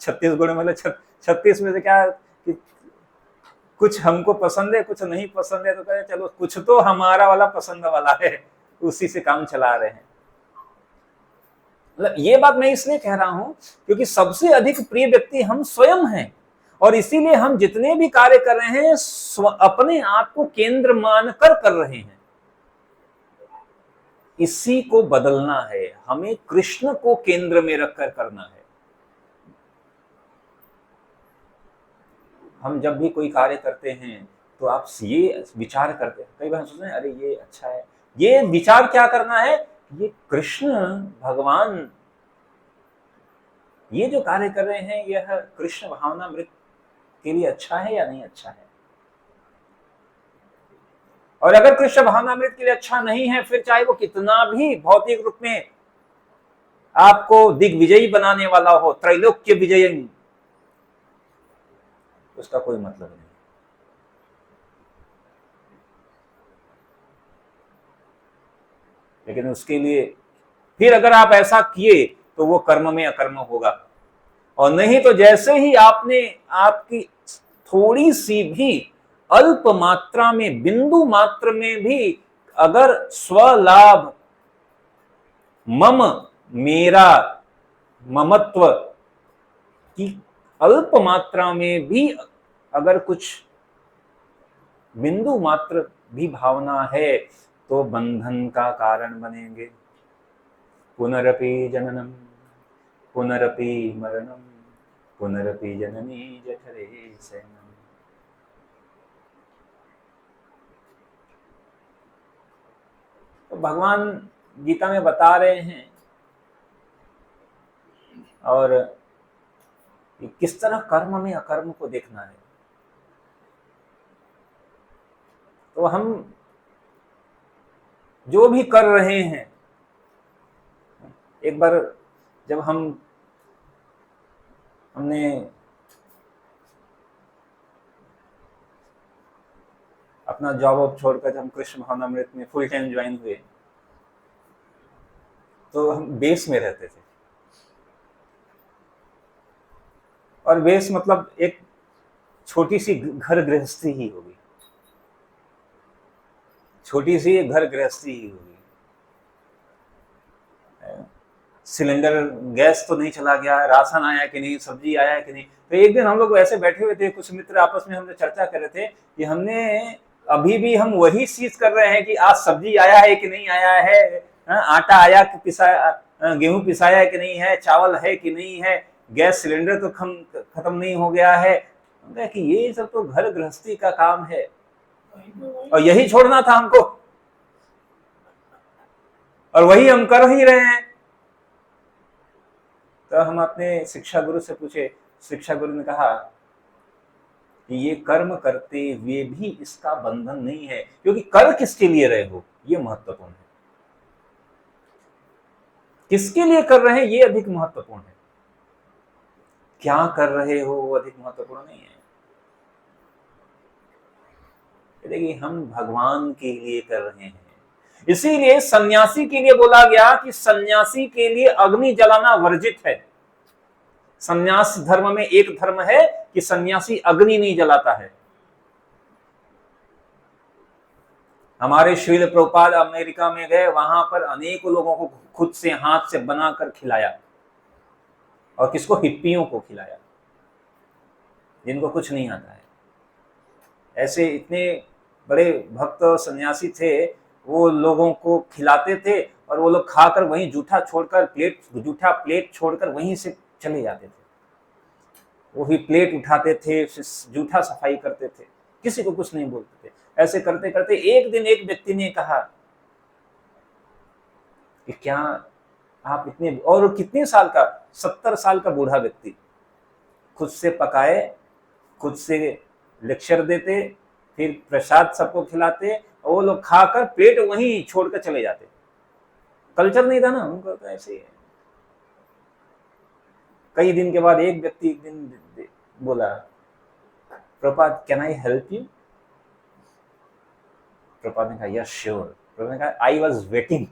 36 गुण मिले, 36 में से क्या कि कुछ हमको पसंद है, कुछ नहीं पसंद है, तो कहे चलो कुछ तो हमारा वाला पसंद वाला है, उसी से काम चला रहे हैं। मतलब ये बात मैं इसलिए कह रहा हूं क्योंकि सबसे अधिक प्रिय व्यक्ति हम स्वयं हैं, और इसीलिए हम जितने भी कार्य कर रहे हैं अपने आप को केंद्र मानकर कर रहे हैं। इसी को बदलना है, हमें कृष्ण को केंद्र में रखकर करना है। हम जब भी कोई कार्य करते हैं तो आप ये विचार करते हैं, कई बार हम सोचते हैं अरे ये अच्छा है, ये विचार क्या करना है? ये कृष्ण भगवान ये जो कार्य कर रहे हैं यह कृष्ण भावनामृत के लिए अच्छा है या नहीं अच्छा है। और अगर कृष्ण भावनामृत के लिए अच्छा नहीं है, फिर चाहे वो कितना भी भौतिक रूप में आपको दिग्विजयी बनाने वाला हो, त्रैलोक्य विजयी, उसका कोई मतलब नहीं। लेकिन उसके लिए फिर अगर आप ऐसा किए तो वो कर्म में अकर्म होगा, और नहीं तो जैसे ही आपने आपकी थोड़ी सी भी अल्प मात्रा में, बिंदु मात्र में भी अगर स्वलाभ, मम, मेरा, ममत्व की अल्प मात्रा में भी अगर कुछ बिंदु मात्र भी भावना है तो बंधन का कारण बनेंगे। पुनरपि जननम पुनरपि मरणम पुनरपि जननी जठरे शयनम। तो भगवान गीता में बता रहे हैं, और किस तरह कर्म में अकर्म को देखना है। तो हम जो भी कर रहे हैं, एक बार जब हमने अपना जॉब वॉब छोड़कर जब हम कृष्ण भावनामृत में फुल टाइम ज्वाइन हुए, तो हम बेस में रहते थे। और बेस मतलब एक छोटी सी घर गृहस्थी ही होगी, छोटी सी एक घर गृहस्थी ही होगी। सिलेंडर गैस तो नहीं चला गया, राशन आया कि नहीं, सब्जी आया कि नहीं। तो एक दिन हम लोग ऐसे बैठे हुए थे, कुछ मित्र आपस में हमने चर्चा कर रहे थे कि हमने अभी भी हम वही चीज कर रहे हैं कि आज सब्जी आया है कि नहीं आया है, आटा आया कि पिसाया, गेहूं पिसाया है कि नहीं है, चावल है कि नहीं है, गैस सिलेंडर तो खत्म नहीं हो गया है। कि ये सब तो घर गृहस्थी का काम है और यही छोड़ना था हमको, और वही हम कर ही रहे हैं। तो हम अपने शिक्षा गुरु से पूछे, शिक्षा गुरु ने कहा कि ये कर्म करते हुए भी इसका बंधन नहीं है, क्योंकि कर किसके लिए रहे हो ये महत्वपूर्ण है, किसके लिए कर रहे हैं ये अधिक महत्वपूर्ण है, क्या कर रहे हो वो अधिक महत्वपूर्ण नहीं है। देखिए हम भगवान के लिए कर रहे हैं, इसीलिए सन्यासी के लिए बोला गया कि सन्यासी के लिए अग्नि जलाना वर्जित है। सन्यास धर्म में एक धर्म है कि सन्यासी अग्नि नहीं जलाता है। हमारे श्रील प्रभुपाद अमेरिका में गए, वहां पर अनेकों लोगों को खुद से हाथ से बनाकर खिलाया, और किसको, हिप्पियों को खिलाया जिनको कुछ नहीं आता है। ऐसे इतने बड़े भक्त सन्यासी थे, वो लोगों को खिलाते थे और वो लोग खाकर वहीं जूठा प्लेट छोड़कर वहीं से चले जाते थे। वो भी प्लेट उठाते थे, जूठा सफाई करते थे, किसी को कुछ नहीं बोलते थे। ऐसे करते करते एक दिन एक व्यक्ति ने कहा कि क्या आप इतने, और कितने साल का, 70 साल का बूढ़ा व्यक्ति, खुद से पकाए, खुद से लेक्चर देते, फिर प्रसाद सबको खिलाते, और वो लोग खाकर पेट वहीं छोड़कर चले जाते। कल्चर नहीं था ना उनको, तो ऐसे ही है। कई दिन के बाद एक व्यक्ति एक दिन बोला, Prabhupada can I help you? Prabhupada ने कहा यस श्योर। प्रभुपाद ने कहा आई वाज वेटिंग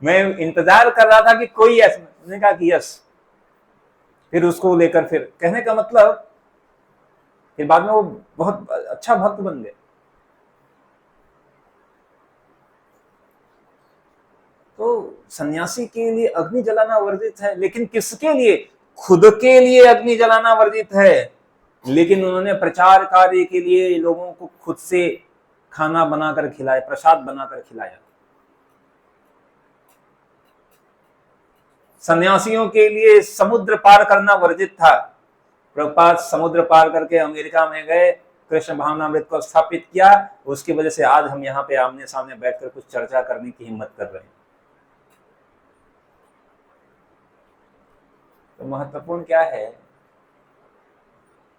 मैं इंतजार कर रहा था कि कोई ऐसा। उसने कहा कि यस। फिर उसको लेकर, फिर कहने का मतलब फिर बाद में वो बहुत अच्छा भक्त बन गए। तो सन्यासी के लिए अग्नि जलाना वर्जित है, लेकिन किसके लिए? खुद के लिए अग्नि जलाना वर्जित है, लेकिन उन्होंने प्रचार कार्य के लिए लोगों को खुद से खाना बनाकर खिलाया, प्रसाद बनाकर खिलाया। सन्यासियों के लिए समुद्र पार करना वर्जित था। प्रभुपाद समुद्र पार करके अमेरिका में गए, कृष्ण भावनामृत को स्थापित किया। उसकी वजह से आज हम यहाँ पे आमने सामने बैठकर कुछ चर्चा करने की हिम्मत कर रहे हैं। तो महत्वपूर्ण क्या है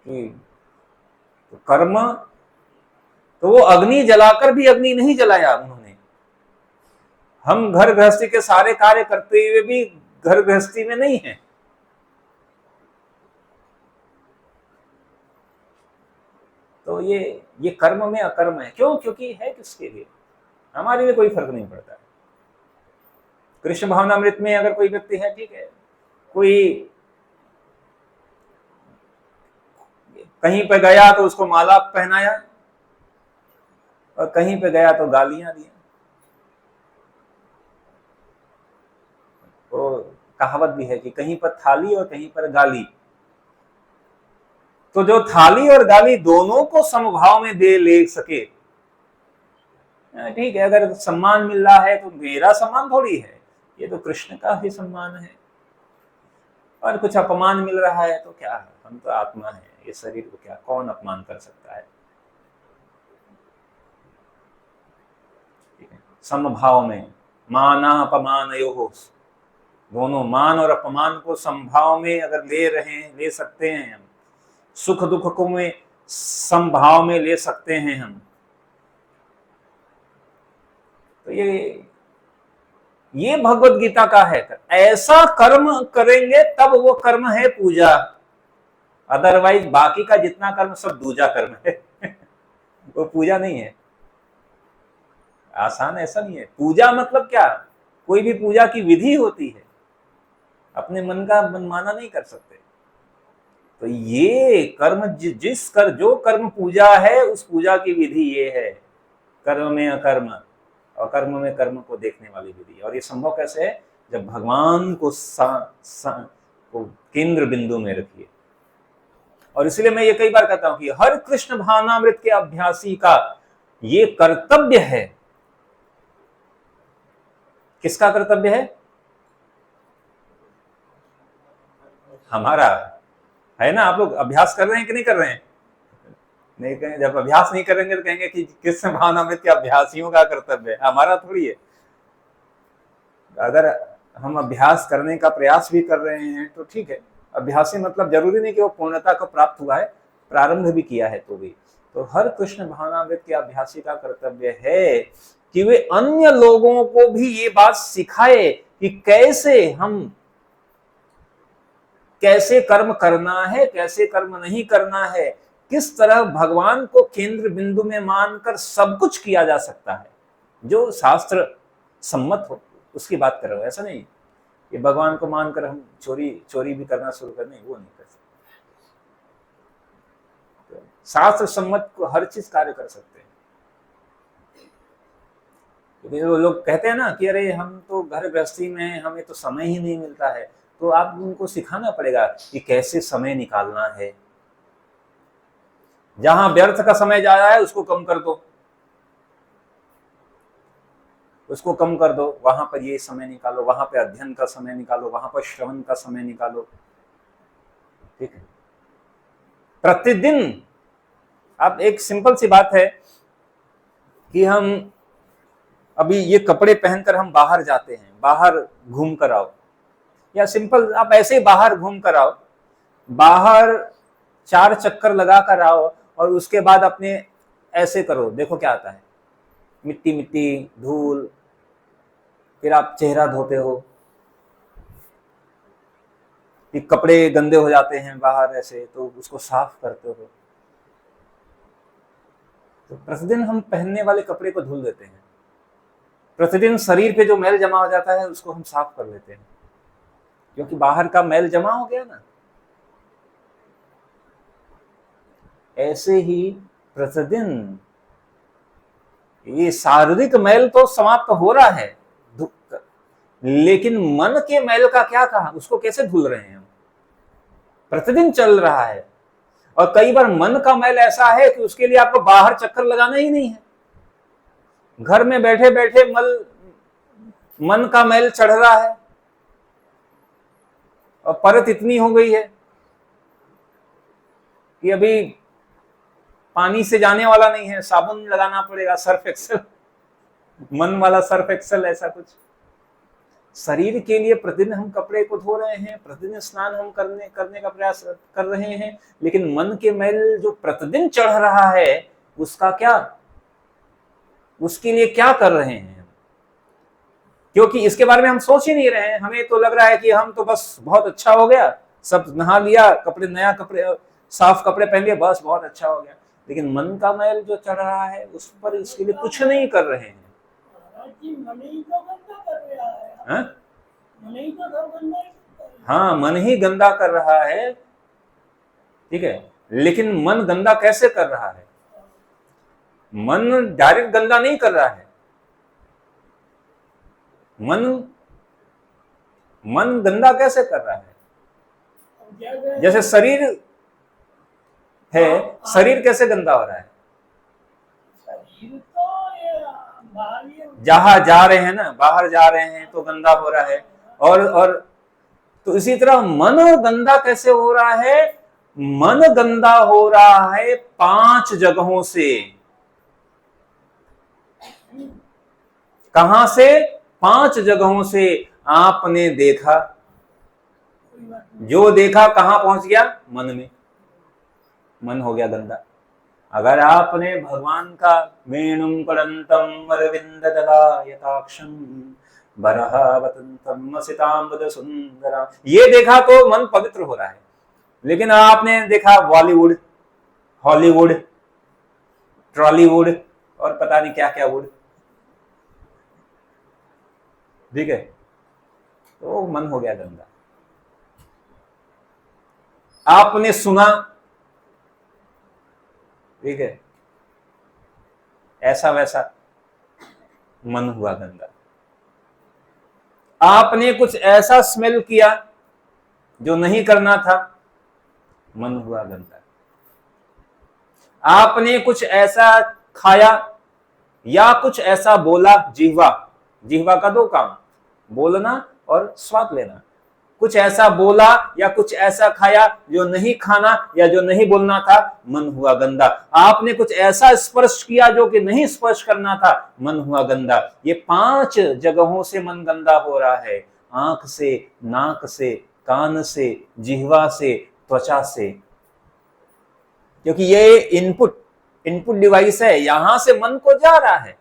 कि तो कर्म, तो वो अग्नि जलाकर भी अग्नि नहीं जलाया उन्होंने। हम घर गृहस्थी के सारे कार्य करते हुए भी घर गृहस्थी में नहीं है। तो ये कर्म में अकर्म है। क्यों? क्योंकि है किसके लिए? हमारे लिए कोई फर्क नहीं पड़ता है। कृष्ण भावनामृत में अगर कोई व्यक्ति है, ठीक है, कोई कहीं पे गया तो उसको माला पहनाया, और कहीं पे गया तो गालियां दी। तो कहावत भी है कि कहीं पर थाली और कहीं पर गाली। तो जो थाली और गाली दोनों को समभाव में दे ले सके, ठीक है, अगर सम्मान मिल रहा है तो मेरा सम्मान थोड़ी है, ये तो कृष्ण का ही सम्मान है। और कुछ अपमान मिल रहा है तो क्या है, हम तो आत्मा है, ये शरीर को क्या कौन अपमान कर सकता है। समभाव में माना अपमानयोः, दोनों मान और अपमान को समभाव में अगर ले सकते हैं हम, सुख दुख को में संभाव में ले सकते हैं हम। तो ये भगवत गीता का है, ऐसा कर्म करेंगे तब वो कर्म है पूजा, अदरवाइज बाकी का जितना कर्म सब दूजा कर्म है वो पूजा नहीं है। आसान ऐसा नहीं है। पूजा मतलब क्या, कोई भी पूजा की विधि होती है, अपने मन का मनमाना नहीं कर सकते। तो ये कर्म जो कर्म पूजा है, उस पूजा की विधि ये है, कर्म में अकर्म और कर्म में कर्म को देखने वाली विधि। और ये संभव कैसे है, जब भगवान को केंद्र बिंदु में रखिए। और इसलिए मैं ये कई बार कहता हूं कि हर कृष्ण भावनामृत के अभ्यासी का ये कर्तव्य है। किसका कर्तव्य है? हमारा है ना। आप लोग अभ्यास कर रहे हैं कि नहीं कर रहे हैं? नहीं कहेंगे, जब अभ्यास नहीं करेंगे तो कहेंगे कि कृष्ण भावनामृत के अभ्यासियों का कर्तव्य है, हमारा थोड़ी है। अगर हम अभ्यास करने का प्रयास भी कर रहे हैं तो ठीक है। अभ्यासी मतलब जरूरी नहीं कि वो पूर्णता को प्राप्त हुआ है, प्रारंभ भी किया है तो भी। तो हर कृष्ण भावनामृत के अभ्यासी का कर्तव्य है कि वे अन्य लोगों को भी ये बात सिखाए कि कैसे कर्म करना है, कैसे कर्म नहीं करना है, किस तरह भगवान को केंद्र बिंदु में मानकर सब कुछ किया जा सकता है जो शास्त्र सम्मत हो, उसकी बात कर रहे हो। ऐसा नहीं कि भगवान को मानकर हम चोरी भी करना शुरू कर, नहीं, वो नहीं कर सकते। तो शास्त्र सम्मत को हर चीज कार्य कर सकते हैं। क्योंकि वो लोग कहते हैं ना कि अरे हम तो घर गृहस्थी में हैं, हमें तो समय ही नहीं मिलता है। तो आप उनको सिखाना पड़ेगा कि कैसे समय निकालना है। जहां व्यर्थ का समय जा रहा है उसको कम कर दो, उसको कम कर दो, वहां पर ये समय निकालो, वहां पर अध्ययन का समय निकालो, वहां पर श्रवण का समय निकालो। ठीक है, प्रतिदिन। अब एक सिंपल सी बात है कि हम अभी ये कपड़े पहनकर हम बाहर जाते हैं, बाहर घूम कर आओ, या सिंपल आप ऐसे ही बाहर घूम कर आओ, बाहर 4 चक्कर लगा कर आओ और उसके बाद अपने ऐसे करो, देखो क्या आता है, मिट्टी मिट्टी, धूल। फिर आप चेहरा धोते हो, फिर कपड़े गंदे हो जाते हैं बाहर ऐसे, तो उसको साफ करते हो। तो प्रतिदिन हम पहनने वाले कपड़े को धुल देते हैं, प्रतिदिन शरीर पे जो मैल जमा हो जाता है उसको हम साफ कर लेते हैं, क्योंकि बाहर का मैल जमा हो गया ना। ऐसे ही प्रतिदिन ये शारीरिक मैल तो समाप्त हो रहा है, लेकिन मन के मैल का क्या कहा, उसको कैसे धुल रहे हैं हम? प्रतिदिन चल रहा है। और कई बार मन का मैल ऐसा है कि उसके लिए आपको बाहर चक्कर लगाना ही नहीं है, घर में बैठे बैठे मन का मैल चढ़ रहा है और परत इतनी हो गई है कि अभी पानी से जाने वाला नहीं है, साबुन लगाना पड़ेगा, सर्फ एक्सेल, मन वाला सर्फ एक्सेल, ऐसा कुछ। शरीर के लिए प्रतिदिन हम कपड़े को धो रहे हैं, प्रतिदिन स्नान हम करने का प्रयास कर रहे हैं, लेकिन मन के मैल जो प्रतिदिन चढ़ रहा है उसका क्या, उसके लिए क्या कर रहे हैं? क्योंकि इसके बारे में हम सोच ही नहीं रहे हैं। हमें तो लग रहा है कि हम तो बस बहुत अच्छा हो गया, सब नहा लिया, नया कपड़े, साफ कपड़े पहन लिए, बस बहुत अच्छा हो गया। लेकिन मन का मैल जो चढ़ रहा है उस पर इसके लिए कुछ नहीं कर रहे हैं। हाँ, मन ही गंदा कर रहा है, ठीक है। लेकिन मन गंदा कैसे कर रहा है? मन डायरेक्ट गंदा नहीं कर रहा है। मन गंदा कैसे कर रहा है? जैसे शरीर है, शरीर कैसे गंदा हो रहा है? जहां जा रहे हैं ना, बाहर जा रहे हैं तो गंदा हो रहा है। और तो इसी तरह मन गंदा कैसे हो रहा है? मन गंदा हो रहा है 5 जगहों से। कहां से? 5 जगहों से। आपने देखा, जो देखा कहां पहुंच गया? मन में। मन हो गया गंदा। अगर आपने भगवान का वेणुं करंतम अरविंद दलायताक्षं बरहावतंतम सितांबद सुंदरा, ये देखा तो मन पवित्र हो रहा है। लेकिन आपने देखा बॉलीवुड, हॉलीवुड, ट्रॉलीवुड और पता नहीं क्या क्या वुड, ठीक है, तो मन हो गया गंदा। आपने सुना, ठीक है, ऐसा वैसा, मन हुआ गंदा। आपने कुछ ऐसा स्मेल किया जो नहीं करना था, मन हुआ गंदा। आपने कुछ ऐसा खाया या कुछ ऐसा बोला, जिह्वा, जिह्वा का दो काम, बोलना और स्वाद लेना, कुछ ऐसा बोला या कुछ ऐसा खाया जो नहीं खाना या जो नहीं बोलना था, मन हुआ गंदा। आपने कुछ ऐसा स्पर्श किया जो कि नहीं स्पर्श करना था, मन हुआ गंदा। ये 5 जगहों से मन गंदा हो रहा है, आंख से, नाक से, कान से, जिह्वा से, त्वचा से, क्योंकि ये इनपुट डिवाइस है, यहां से मन को जा रहा है।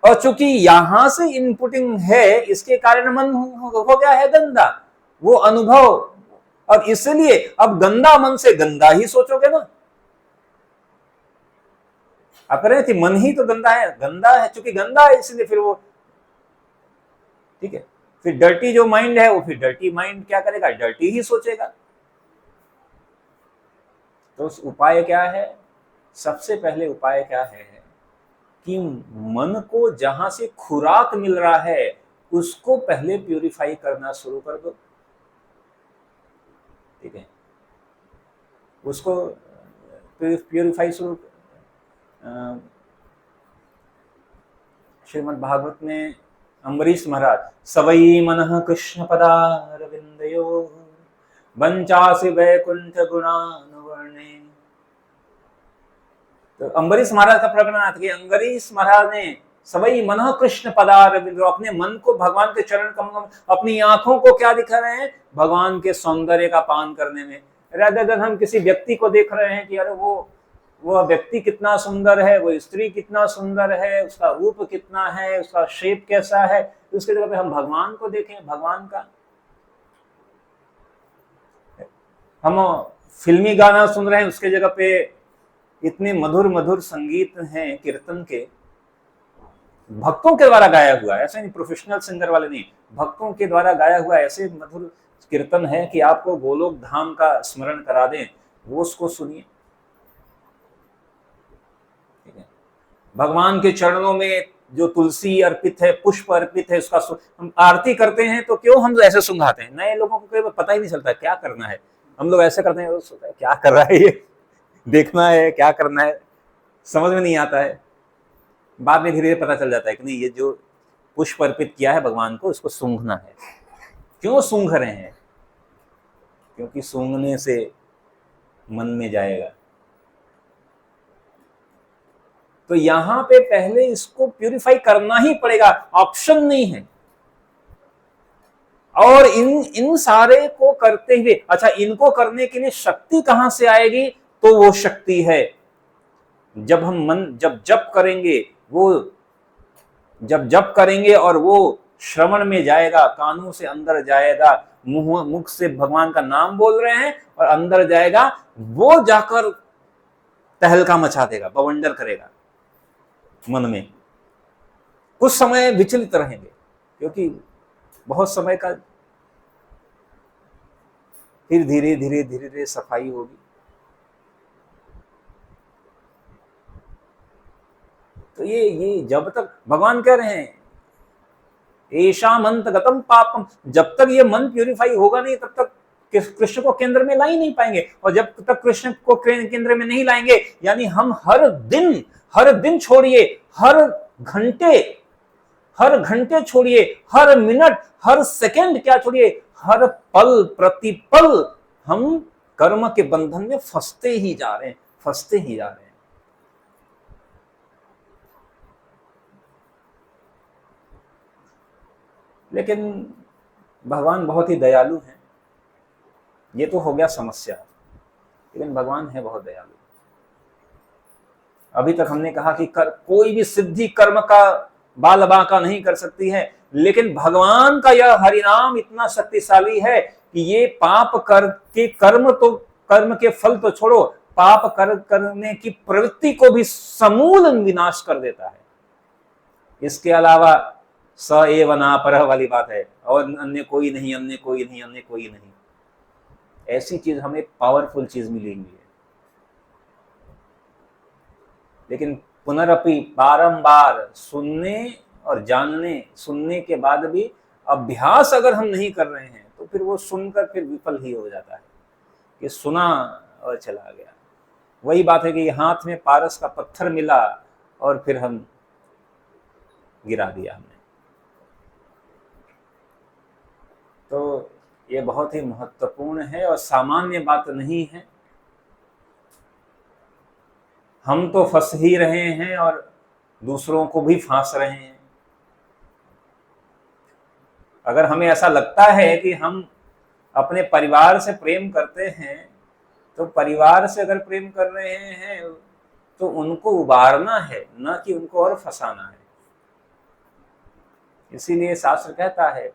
और चूंकि यहां से इनपुटिंग है, इसके कारण मन हो गया है गंदा, वो अनुभव। और इसलिए अब गंदा मन से गंदा ही सोचोगे ना, आप कह रहे थे मन ही तो गंदा है, चूंकि गंदा है इसलिए फिर वो, ठीक है, फिर डर्टी जो माइंड है वो फिर डर्टी माइंड क्या करेगा, डर्टी ही सोचेगा। तो उस उपाय क्या है, सबसे पहले उपाय क्या है कि मन को जहां से खुराक मिल रहा है उसको पहले प्यूरिफाई करना शुरू कर दो, ठीक है, उसको प्यूरिफाई शुरू। श्रीमद् भागवत में अम्बरीश महाराज, सवई मनः कृष्ण पदारविंदयो वंचासि वैकुंठ गुणानुवर्णे, तो अम्बरीश महाराज का प्रकरण आता है कि अम्बरीश महाराज ने सवई मनः कृष्ण पदारविंद, अपने मन को भगवान के चरण कमलों में, अपनी आंखों को क्या दिखा रहे हैं, भगवान के सौंदर्य का पान करने में। rather than हम किसी व्यक्ति को देख रहे हैं कि अरे वो व्यक्ति कितना सुंदर है, वो स्त्री कितना सुंदर है, उसका रूप कितना है, उसका शेप कैसा है, उसके जगह पे हम भगवान को देखें, भगवान का। हम फिल्मी गाना सुन रहे हैं, उसके जगह पे इतने मधुर मधुर संगीत हैं कीर्तन के, भक्तों के द्वारा गाया हुआ, ऐसे नहीं प्रोफेशनल सिंगर वाले नहीं, भक्तों के द्वारा गाया हुआ ऐसे मधुर कीर्तन है कि आपको गोलोक धाम का स्मरण करा दें, वो उसको सुनिए, ठीक है। भगवान के चरणों में जो तुलसी अर्पित है, पुष्प अर्पित है, उसका हम आरती करते हैं तो क्यों हम ऐसे सुंघाते हैं, नए लोगों को कोई पता ही नहीं चलता क्या करना है, हम लोग ऐसे करते हैं, सोचता है क्या कर रहा है ये, देखना है क्या करना है, समझ में नहीं आता है। बाद में धीरे धीरे पता चल जाता है कि नहीं, ये जो पुष्प अर्पित किया है भगवान को, इसको सूंघना है। क्यों सूंघ रहे हैं, क्योंकि सूंघने से मन में जाएगा। तो यहां पे पहले इसको प्यूरिफाई करना ही पड़ेगा, ऑप्शन नहीं है। और इन सारे को करते हुए, अच्छा इनको करने के लिए शक्ति कहां से आएगी, तो वो शक्ति है जब हम मन जब जप करेंगे, वो जब जप करेंगे और वो श्रवण में जाएगा, कानों से अंदर जाएगा, मुख से भगवान का नाम बोल रहे हैं और अंदर जाएगा, वो जाकर तहलका मचा देगा, बवंडर करेगा मन में। कुछ समय विचलित रहेंगे क्योंकि बहुत समय का, फिर धीरे धीरे धीरे धीरे सफाई होगी। तो ये जब तक भगवान कह रहे हैं ऐशामंत गतम पापम, जब तक ये मन प्यूरिफाई होगा नहीं तब तक कृष्ण को केंद्र में ला ही नहीं पाएंगे। और जब तक कृष्ण को केंद्र में नहीं लाएंगे, यानी हम हर दिन छोड़िए, हर घंटे छोड़िए, हर मिनट, हर सेकंड क्या छोड़िए, हर पल प्रतिपल हम कर्म के बंधन में फंसते ही जा रहे हैं। लेकिन भगवान बहुत ही दयालु हैं। ये तो हो गया समस्या, लेकिन भगवान है बहुत दयालु। अभी तक हमने कहा कि कोई भी सिद्धि कर्म का बाल बांका नहीं कर सकती है, लेकिन भगवान का यह हरिनाम इतना शक्तिशाली है कि ये पाप करके कर्म के फल तो छोड़ो, पाप करने की प्रवृत्ति को भी समूल विनाश कर देता है। इसके अलावा स एव नापरः वाली बात है, और अन्य कोई नहीं, अन्य कोई नहीं, अन्य कोई नहीं। ऐसी चीज हमें पावरफुल चीज मिली हुई है, लेकिन पुनरअपि बारंबार सुनने और जानने, सुनने के बाद भी अभ्यास अगर हम नहीं कर रहे हैं तो फिर वो सुनकर फिर विफल ही हो जाता है कि सुना और चला गया। वही बात है कि हाथ में पारस का पत्थर मिला और फिर हम गिरा दिया हमने। तो ये बहुत ही महत्वपूर्ण है और सामान्य बात नहीं है। हम तो फंस ही रहे हैं और दूसरों को भी फांस रहे हैं। अगर हमें ऐसा लगता है कि हम अपने परिवार से प्रेम करते हैं, तो परिवार से अगर प्रेम कर रहे हैं तो उनको उबारना है, न कि उनको और फंसाना है। इसीलिए शास्त्र कहता है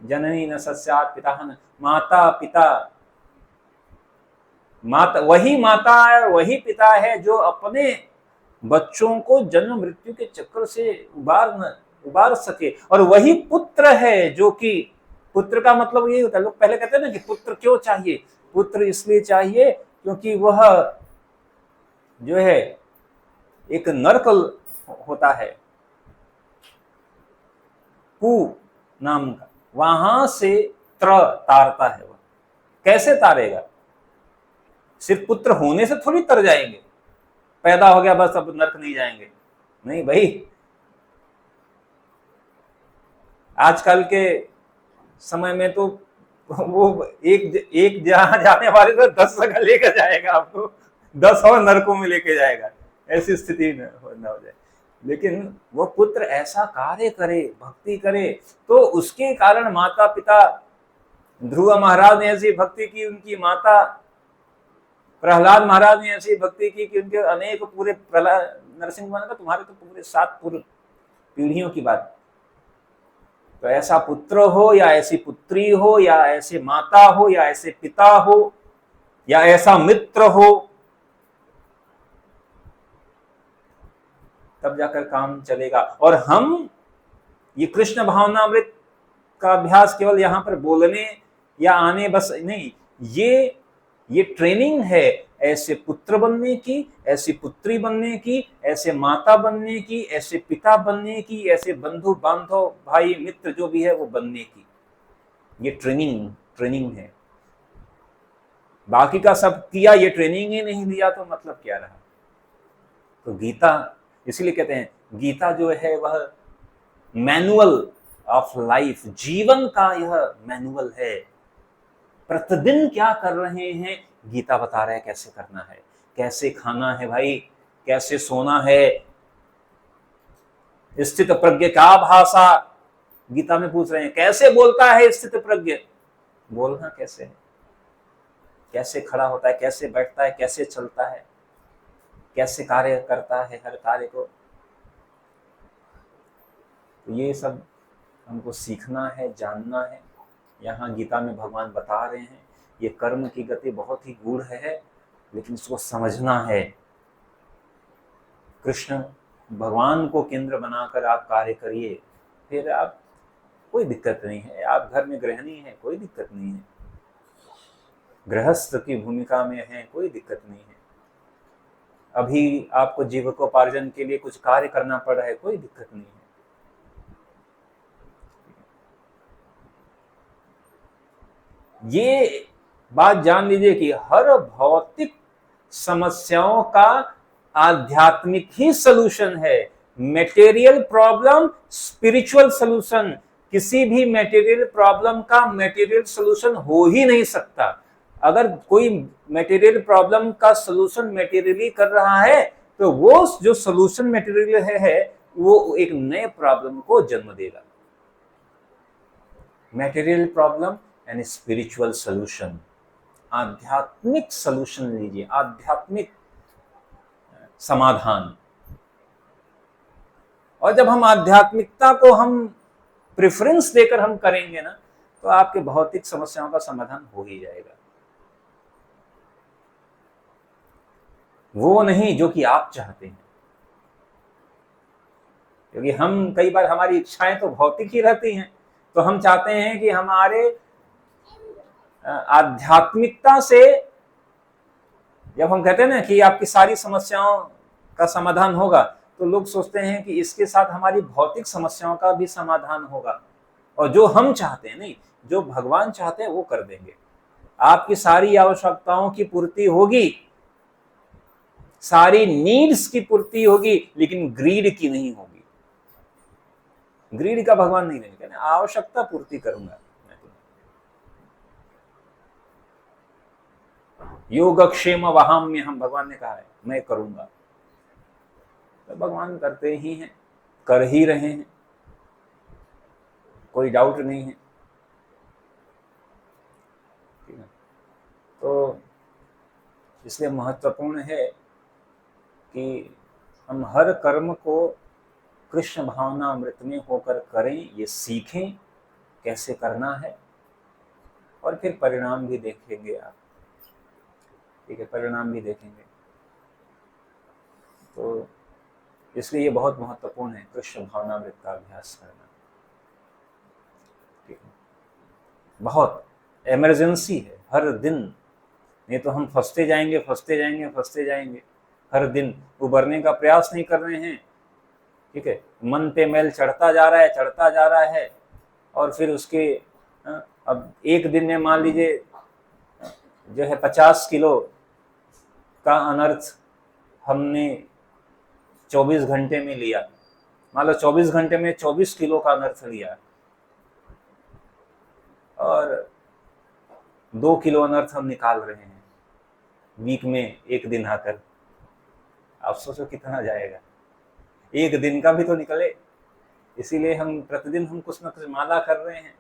जननी न सस्यात् पिता न, माता पिता, माता वही माता है, वही पिता है जो अपने बच्चों को जन्म मृत्यु के चक्कर से उबार सके, और वही पुत्र है जो कि, पुत्र का मतलब यही होता है, लोग पहले कहते हैं ना कि पुत्र क्यों चाहिए। पुत्र इसलिए चाहिए क्योंकि वह जो है एक नरक होता है कु नाम का, वहां से तारता है। वह कैसे तारेगा? सिर्फ पुत्र होने से थोड़ी तर जाएंगे, पैदा हो गया बस अब नरक नहीं जाएंगे, नहीं भाई। आजकल के समय में तो वो एक जहां जाने वाले तो 10 जगह लेकर जाएगा, आपको 10 और नरकों में लेके जाएगा, ऐसी स्थिति न हो जाए। लेकिन वो पुत्र ऐसा कार्य करे, भक्ति करे, तो उसके कारण माता पिता, ध्रुव महाराज ने ऐसी भक्ति की, उनकी माता प्रहलाद महाराज ने ऐसी भक्ति की कि उनके अनेक पूरे प्रहलाद नरसिंह का तुम्हारे तो पूरे 7 पूर्व पीढ़ियों की बात। तो ऐसा पुत्र हो या ऐसी पुत्री हो या ऐसे माता हो या ऐसे पिता हो या ऐसा मित्र हो, तब जाकर काम चलेगा। और हम ये कृष्ण भावनामृत का अभ्यास केवल यहां पर बोलने या आने बस नहीं, ये ट्रेनिंग है ऐसे पुत्र बनने की, ऐसी पुत्री बनने की, ऐसे माता बनने की, ऐसे पिता बनने की, ऐसे बंधु बांधव भाई मित्र जो भी है वो बनने की। ये ट्रेनिंग है। बाकी का सब किया, ये ट्रेनिंग ही नहीं लिया तो मतलब क्या रहा? तो गीता, इसलिए कहते हैं गीता जो है वह मैनुअल ऑफ लाइफ, जीवन का यह मैनुअल है। प्रतिदिन क्या कर रहे हैं गीता बता रहा है कैसे करना है, कैसे खाना है भाई, कैसे सोना है। स्थित प्रज्ञ क्या भाषा, गीता में पूछ रहे हैं कैसे बोलता है स्थित प्रज्ञ, बोलना कैसे है, कैसे खड़ा होता है, कैसे बैठता है, कैसे चलता है, कैसे कार्य करता है हर कार्य को। तो ये सब हमको सीखना है, जानना है। यहाँ गीता में भगवान बता रहे हैं ये कर्म की गति बहुत ही गूढ़ है, लेकिन इसको समझना है। कृष्ण भगवान को केंद्र बनाकर आप कार्य करिए, फिर आप कोई दिक्कत नहीं है। आप घर में गृहिणी है, कोई दिक्कत नहीं है। गृहस्थ की भूमिका में है, कोई दिक्कत नहीं है। अभी आपको जीविकोपार्जन के लिए कुछ कार्य करना पड़ रहा है, कोई दिक्कत नहीं है। ये बात जान लीजिए कि हर भौतिक समस्याओं का आध्यात्मिक ही सलूशन है। मटेरियल प्रॉब्लम स्पिरिचुअल सलूशन, किसी भी मटेरियल प्रॉब्लम का मटेरियल सलूशन हो ही नहीं सकता। अगर कोई मटेरियल प्रॉब्लम का सलूशन मटेरियली कर रहा है तो वो जो सलूशन मटेरियल है वो एक नए प्रॉब्लम को जन्म देगा। Material problem and spiritual solution, आध्यात्मिक सलूशन लीजिए। आध्यात्मिक समाधान। और जब हम आध्यात्मिकता को हम प्रेफरेंस देकर हम करेंगे ना, तो आपके भौतिक समस्याओं का समाधान हो ही जाएगा। वो नहीं जो कि आप चाहते हैं, क्योंकि हम कई बार हमारी इच्छाएं तो भौतिक ही रहती हैं। तो हम चाहते हैं कि हमारे आध्यात्मिकता से, जब हम कहते हैं ना कि आपकी सारी समस्याओं का समाधान होगा, तो लोग सोचते हैं कि इसके साथ हमारी भौतिक समस्याओं का भी समाधान होगा। और जो हम चाहते हैं नहीं, जो भगवान चाहते हैं वो कर देंगे। आपकी सारी आवश्यकताओं की पूर्ति होगी, सारी नीड्स की पूर्ति होगी, लेकिन ग्रीड की नहीं होगी। ग्रीड का भगवान नहीं देंगे, आवश्यकता पूर्ति करूंगा। योगक्षेम वहाम्य, हम भगवान ने कहा है मैं करूंगा। तो भगवान करते ही हैं, कर ही रहे हैं, कोई डाउट नहीं है। ठीक है, तो इसलिए महत्वपूर्ण है कि हम हर कर्म को कृष्ण भावना अमृत में होकर करें, ये सीखें कैसे करना है, और फिर परिणाम भी देखेंगे आप। ठीक है, परिणाम भी देखेंगे। तो इसलिए ये बहुत महत्वपूर्ण है कृष्ण भावनामृत का अभ्यास करना। ठीक है, बहुत इमरजेंसी है हर दिन, नहीं तो हम फंसते जाएंगे फंसते जाएंगे फंसते जाएंगे। हर दिन उबरने का प्रयास नहीं कर रहे हैं। ठीक है, मन पे मैल चढ़ता जा रहा है चढ़ता जा रहा है, और फिर उसके अब एक दिन में मान लीजिए जो है 50 किलो का अनर्थ हमने 24 घंटे में लिया। मान लो 24 घंटे में 24 किलो का अनर्थ लिया, और 2 किलो अनर्थ हम निकाल रहे हैं वीक में एक दिन आकर। आप सोचो कितना जाएगा, एक दिन का भी तो निकले। इसीलिए हम प्रतिदिन हम कुछ ना कुछ माला कर रहे हैं,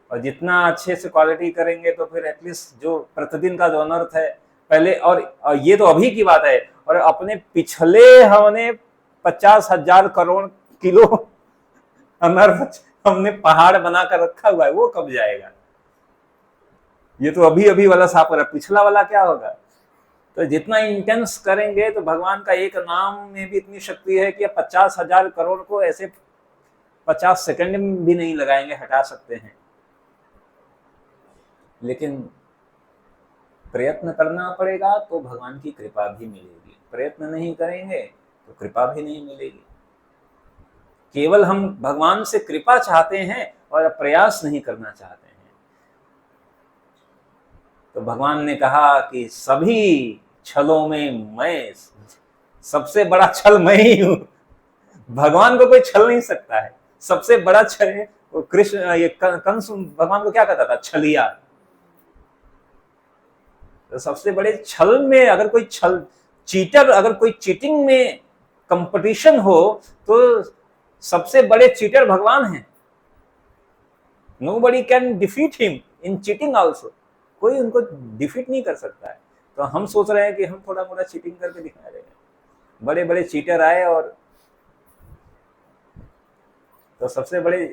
और जितना अच्छे से क्वालिटी करेंगे तो फिर एटलीस्ट जो प्रतिदिन का जो अनर्थ है पहले, और ये तो अभी की बात है, और अपने पिछले हमने 50,000 करोड़ किलो अनर्थ हमने पहाड़ बनाकर रखा हुआ है, वो कब जाएगा? ये तो अभी अभी वाला साफ हो रहा है, पिछला वाला क्या होगा? तो जितना इंटेंस करेंगे, तो भगवान का एक नाम में भी इतनी शक्ति है कि 50,000 करोड़ को ऐसे 50 सेकंड में भी नहीं लगाएंगे, हटा सकते हैं। लेकिन प्रयत्न करना पड़ेगा तो भगवान की कृपा भी मिलेगी, प्रयत्न नहीं करेंगे तो कृपा भी नहीं मिलेगी। केवल हम भगवान से कृपा चाहते हैं और प्रयास नहीं करना चाहते हैं। तो भगवान ने कहा कि सभी छलों में मैं सबसे बड़ा छल मैं ही हूं। भगवान को कोई छल नहीं सकता है, सबसे बड़ा छल है वो कृष्ण। ये कंस भगवान को क्या कहता था? छलिया। तो सबसे बड़े छल में अगर कोई छल चीटर, अगर कोई चीटिंग में कंपटीशन हो तो सबसे बड़े चीटर भगवान हैं। Nobody can defeat him in cheating also। कोई उनको डिफीट नहीं कर सकता है। तो हम सोच रहे हैं कि हम थोड़ा मोड़ा चीटिंग करके दिखा रहे हैं। बड़े बड़े चीटर आए, और तो सबसे बड़े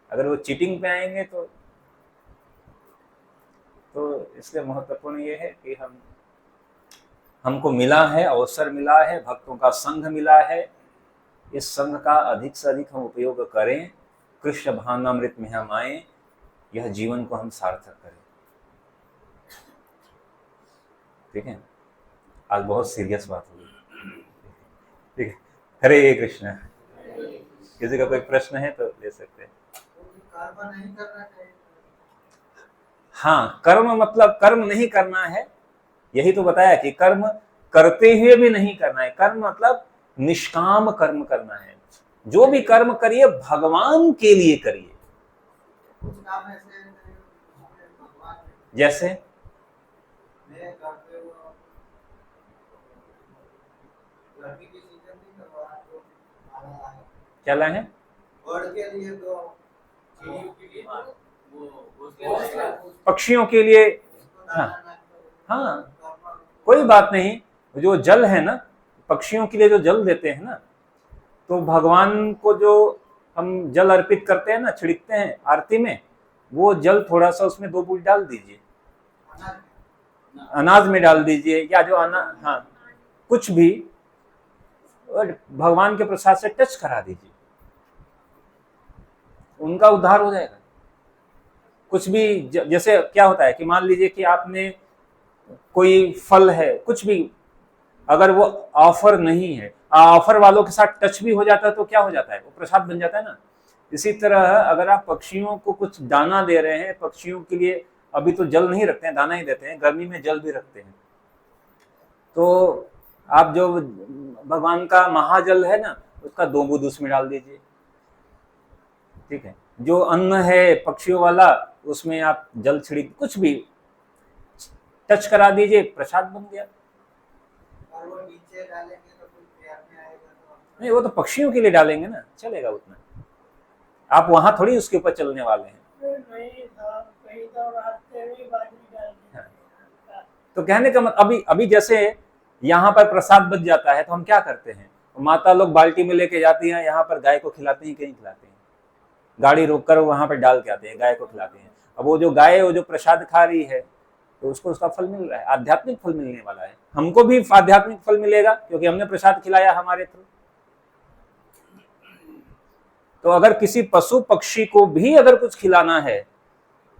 अगर वो चीटिंग पे आएंगे तो इसलिए महत्वपूर्ण ये है कि हमको मिला है, अवसर मिला है, भक्तों का संघ मिला है, इस संघ का अधिक से अधिक हम उपयोग करें, कृष्ण भावनामृत में हम आए, यह जीवन को हम सार्थक करें। ठीक है, आज बहुत सीरियस बात होगी। ठीक है, हरे कृष्ण। किसी का कोई प्रश्न है तो ले सकते हैं। कर्म नहीं करना चाहिए। हाँ, कर्म मतलब कर्म नहीं करना है, यही तो बताया कि कर्म करते हुए भी नहीं करना है। कर्म मतलब निष्काम कर्म करना है। जो भी कर्म करिए भगवान के लिए करिए। कुछ काम ऐसे भगवान जैसे मैं करते हुए लड़की की सीजन नहीं करवा तो आना है। क्या लाए हैं? बर्ड के लिए तो चिड़ियों के लिए वो उसके पक्षियों के लिए। हाँ हाँ, कोई बात नहीं। जो जल है ना, पक्षियों के लिए जो जल देते हैं ना, तो भगवान को जो हम जल अर्पित करते हैं ना, छिड़कते हैं आरती में, वो जल थोड़ा सा उसमें 2 बूंद डाल दीजिए, अनाज में डाल दीजिए, या जो हाँ कुछ भी, और भगवान के प्रसाद से टच करा दीजिए, उनका उद्धार हो जाएगा। कुछ भी जैसे क्या होता है कि मान लीजिए कि आपने कोई फल है, कुछ भी, अगर वो ऑफर नहीं है, ऑफर वालों के साथ टच भी हो जाता है तो क्या हो जाता है, वो प्रसाद बन जाता है ना। इसी तरह अगर आप पक्षियों को कुछ दाना दे रहे हैं, पक्षियों के लिए अभी तो जल नहीं रखते हैं, दाना ही देते हैं, गर्मी में जल भी रखते हैं, तो आप जो भगवान का महाजल है ना, उसका 2 बूंद उसमें डाल दीजिए, ठीक है। जो अन्न है पक्षियों वाला, उसमें आप जल छिड़क, कुछ भी टच करा दीजिए, प्रसाद बन गया। और वो नीचे डालेंगे तो कुछ प्यार में आएगा तो नहीं, वो तो पक्षियों के लिए डालेंगे ना, चलेगा उतना, आप वहां थोड़ी उसके ऊपर चलने वाले हैं। तो कहने का मतलब अभी जैसे यहाँ पर प्रसाद बच जाता है तो हम क्या करते हैं, माता लोग बाल्टी में लेके जाती हैं, यहाँ पर गाय को खिलाते हैं, कहीं खिलाते हैं, गाड़ी रोककर वहां पर डाल के आते हैं, गाय को खिलाते हैं। अब वो जो गाय है, वो जो प्रसाद खा रही है, तो उसको उसका फल मिल रहा है, आध्यात्मिक फल मिलने वाला है। हमको भी आध्यात्मिक फल मिलेगा क्योंकि हमने प्रसाद खिलाया हमारे थ्रू। तो अगर किसी पशु पक्षी को भी अगर कुछ खिलाना है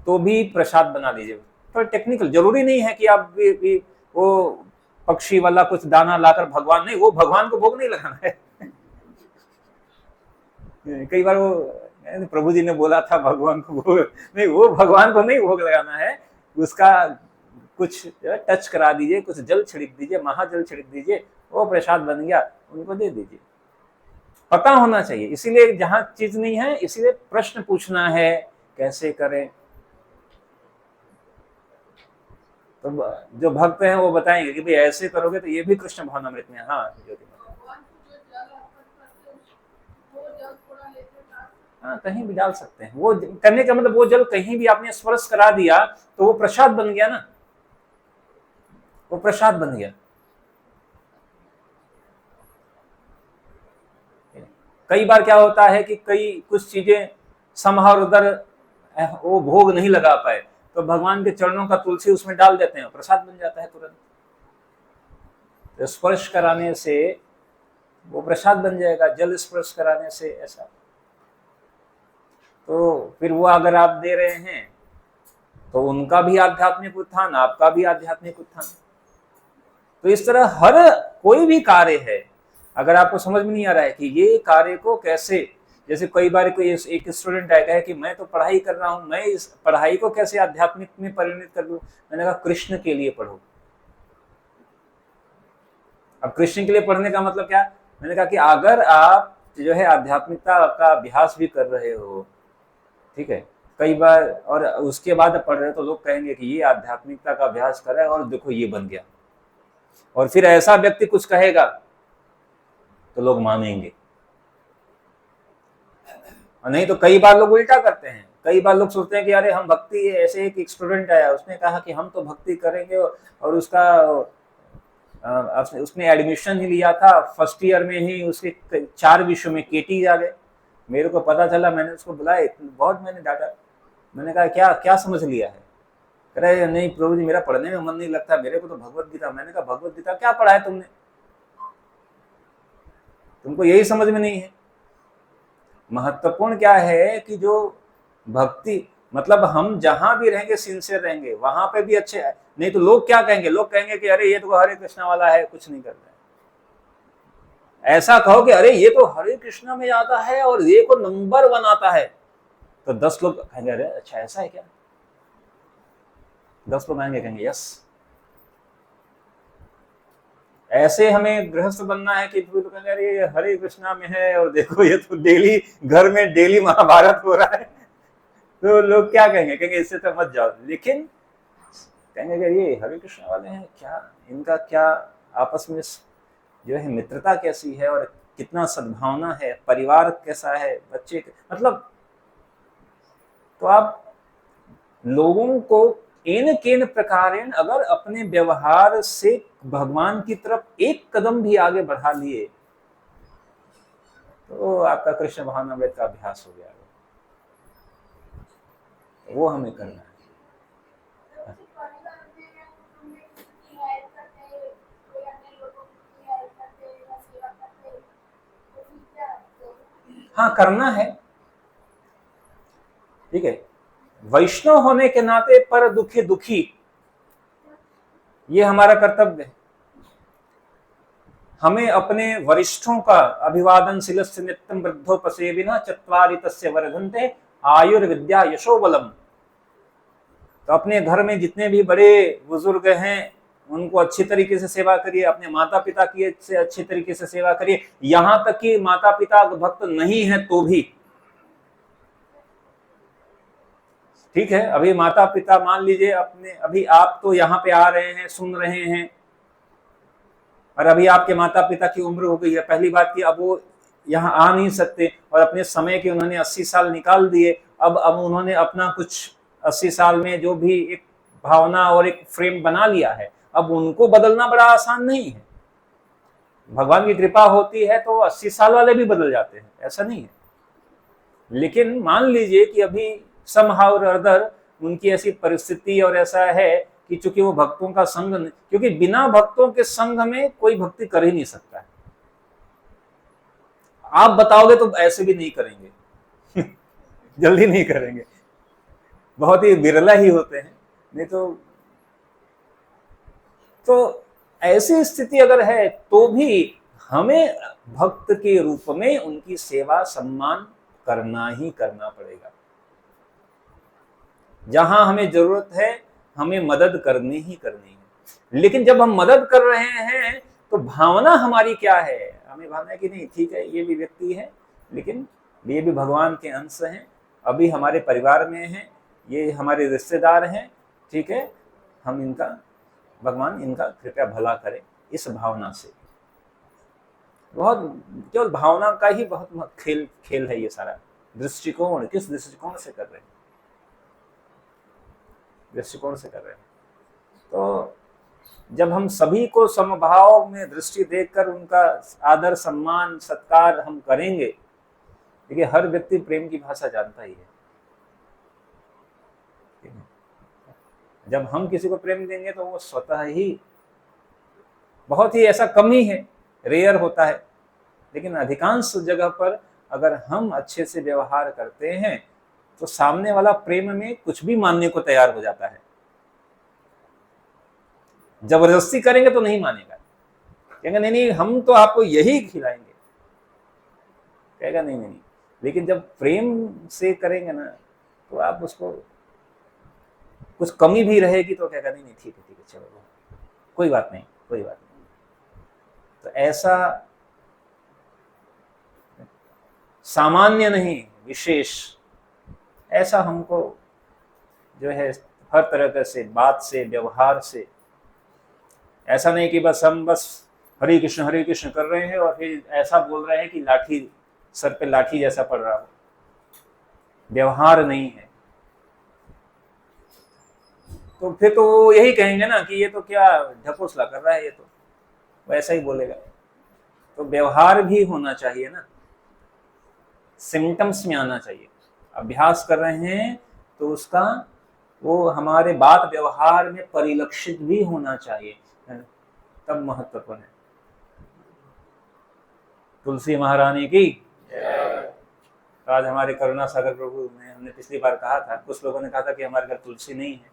तो भी प्रसाद बना दीजिए। तो टेक्निकल, जरूरी नहीं है कि आप भी वो पक्षी वाला कुछ दाना लाकर भगवान, नहीं, वो भगवान को भोग नहीं लगाना है। कई बार वो प्रभु जी ने बोला था भगवान को भोग, नहीं, वो भगवान को नहीं भोग लगाना है, उसका कुछ टच करा दीजिए, कुछ जल छिड़क दीजिए, महाजल छिड़क दीजिए, वो प्रसाद बन गया, उनको दे दीजिए। पता होना चाहिए, इसीलिए जहां चीज नहीं है, इसीलिए प्रश्न पूछना है, कैसे करें। तो जो भक्त हैं वो बताएंगे कि भाई ऐसे करोगे तो ये भी कृष्ण भावनामृत में। हाँ ज्योति, हाँ कहीं भी डाल सकते हैं। वो करने का मतलब वो जल कहीं भी आपने स्पर्श करा दिया तो वो प्रसाद बन गया ना, वो प्रसाद बन गया। कई बार क्या होता है कि कई कुछ चीजें समहार उधर वो भोग नहीं लगा पाए, तो भगवान के चरणों का तुलसी उसमें डाल देते हैं, प्रसाद बन जाता है तुरंत। तो स्पर्श कराने से वो प्रसाद बन जाएगा, जल स्पर्श कराने से ऐसा। तो फिर वो अगर आप दे रहे हैं तो उनका भी आध्यात्मिक उत्थान, आपका भी आध्यात्मिक उत्थान। तो इस तरह हर कोई भी कार्य है, अगर आपको समझ में नहीं आ रहा है कि ये कार्य को कैसे, जैसे कई बार कोई एक स्टूडेंट आएगा है कि मैं तो पढ़ाई कर रहा हूं, मैं इस पढ़ाई को कैसे आध्यात्मिक में परिणत कर दूं। मैंने कहा कृष्ण के लिए पढ़ो। अब कृष्ण के लिए पढ़ने का मतलब क्या, मैंने कहा कि अगर आप जो है आध्यात्मिकता का अभ्यास भी कर रहे हो, ठीक है, कई बार, और उसके बाद पढ़ रहे हो, तो लोग कहेंगे कि ये आध्यात्मिकता का अभ्यास कर रहा है और देखो ये बन गया, और फिर ऐसा व्यक्ति कुछ कहेगा तो लोग मानेंगे। और नहीं तो कई बार लोग उल्टा करते हैं, कई बार लोग सोचते हैं कि अरे हम भक्ति, ऐसे एक स्टूडेंट आया, उसने कहा कि हम तो भक्ति करेंगे, और उसने एडमिशन ही लिया था, फर्स्ट ईयर में ही उसके 4 विषयों में केटी आ गए। मेरे को पता चला, मैंने उसको बुलाया, बहुत मैंने डांटा, मैंने कहा क्या क्या समझ लिया है। कह रहे नहीं प्रभु जी, मेरा पढ़ने में मन नहीं लगता, मेरे को तो भगवत गीता। मैंने कहा भगवत गीता क्या पढ़ा है तुमने, तुमको यही समझ में नहीं है। महत्वपूर्ण क्या है कि जो भक्ति, मतलब हम जहां भी रहेंगे सिंसियर रहेंगे, वहां पे भी अच्छे है। नहीं तो लोग क्या कहेंगे, लोग कहेंगे कि अरे ये तो हरे कृष्णा वाला है, कुछ नहीं कर रहा है। ऐसा कहो कि अरे ये तो हरे कृष्णा में आता है और ये को नंबर 1 आता है, तो 10 लोग कहेंगे अरे अच्छा ऐसा है क्या, 10 लोग आएंगे कहेंगे यस। ऐसे हमें गृहस्थ बनना है कि कहेंगे अरे ये हरे कृष्णा में है और देखो ये तो डेली घर में डेली महाभारत हो रहा है, तो लोग क्या कहेंगे, कहेंगे इससे तो मत जाओ। लेकिन कहेंगे कि ये हरे कृष्ण वाले हैं, क्या इनका क्या आपस में जो है मित्रता कैसी है और कितना सद्भावना है, परिवार कैसा है, बच्चे, मतलब तो आप लोगों को इन केन प्रकारेण अगर अपने व्यवहार से भगवान की तरफ एक कदम भी आगे बढ़ा लिए तो आपका कृष्ण भावनामृत का अभ्यास हो गया। वो हमें करना है। हाँ, करना है, ठीक है। वैष्णव होने के नाते पर दुखी दुखी, ये हमारा कर्तव्य है। हमें अपने वरिष्ठों का अभिवादन शिलस्य नित्यं वृद्धोपसेविनः चत्वारि तस्य वर्धन्ते आयुर्विद्या यशोबलम। तो अपने घर में जितने भी बड़े बुजुर्ग हैं उनको अच्छी तरीके से सेवा करिए, अपने माता पिता की से अच्छी तरीके से सेवा करिए। यहां तक कि माता पिता भक्त नहीं है तो भी, ठीक है। अभी माता पिता मान लीजिए अपने, अभी आप तो यहाँ पे आ रहे हैं, सुन रहे हैं, और अभी आपके माता पिता की उम्र हो गई है। पहली बात कि अब वो यहाँ आ नहीं सकते और अपने समय के उन्होंने 80 साल निकाल दिए। अब उन्होंने अपना कुछ 80 साल में जो भी एक भावना और एक फ्रेम बना लिया है, अब उनको बदलना बड़ा आसान नहीं है। भगवान की कृपा होती है तो 80 साल वाले भी बदल जाते हैं, ऐसा नहीं है। लेकिन मान लीजिए कि अभी समहाउ और अदर उनकी ऐसी परिस्थिति और ऐसा है कि चूंकि वो भक्तों का संग, क्योंकि बिना भक्तों के संग में कोई भक्ति कर ही नहीं सकता है। आप बताओगे तो ऐसे भी नहीं करेंगे जल्दी नहीं करेंगे, बहुत ही बिरला ही होते हैं, नहीं तो ऐसी स्थिति अगर है तो भी हमें भक्त के रूप में उनकी सेवा सम्मान करना ही करना पड़ेगा। जहां हमें जरूरत है हमें मदद करनी ही करनी है। लेकिन जब हम मदद कर रहे हैं तो भावना हमारी क्या है? हमें भावना है कि नहीं ठीक है, ये भी व्यक्ति है लेकिन ये भी भगवान के अंश हैं, अभी हमारे परिवार में हैं, ये हमारे रिश्तेदार हैं, ठीक है, हम इनका, भगवान इनका कृपया भला करे। इस भावना से, बहुत केवल भावना का ही बहुत खेल है ये सारा। दृष्टिकोण, किस दृष्टिकोण से कर रहे हैं, दृष्टिकोण से कर रहे हैं। तो जब हम सभी को समभाव में दृष्टि देखकर उनका आदर सम्मान सत्कार हम करेंगे, देखिए हर व्यक्ति प्रेम की भाषा जानता ही है। जब हम किसी को प्रेम देंगे तो वो स्वतः ही, बहुत ही ऐसा कम ही है, रेयर होता है, लेकिन अधिकांश जगह पर अगर हम अच्छे से व्यवहार करते हैं तो सामने वाला प्रेम में कुछ भी मानने को तैयार हो जाता है। जबरदस्ती करेंगे तो नहीं मानेगा, कहेगा नहीं नहीं हम तो आपको यही खिलाएंगे, कहेगा नहीं नहीं। लेकिन जब प्रेम से करेंगे ना तो आप उसको कुछ कमी भी रहेगी तो कहेगा नहीं नहीं ठीक है चलो कोई बात नहीं, कोई बात नहीं। तो ऐसा सामान्य नहीं, विशेष, ऐसा हमको जो है हर तरह से बात से व्यवहार से, ऐसा नहीं कि बस हम बस हरे कृष्ण कर रहे हैं और फिर ऐसा बोल रहे हैं कि लाठी सर पे लाठी जैसा पड़ रहा हो, व्यवहार नहीं है। तो फिर तो वो यही कहेंगे ना कि ये तो क्या ढकोसला कर रहा है, ये तो वैसा ही बोलेगा। तो व्यवहार भी होना चाहिए ना, सिम्टम्स में आना चाहिए। अभ्यास कर रहे हैं तो उसका वो हमारे बात व्यवहार में परिलक्षित भी होना चाहिए, तब महत्वपूर्ण है। तुलसी महारानी की। आज हमारे करुणा सागर प्रभु ने, हमने पिछली बार कहा था, कुछ लोगों ने कहा था कि हमारे घर तुलसी नहीं है,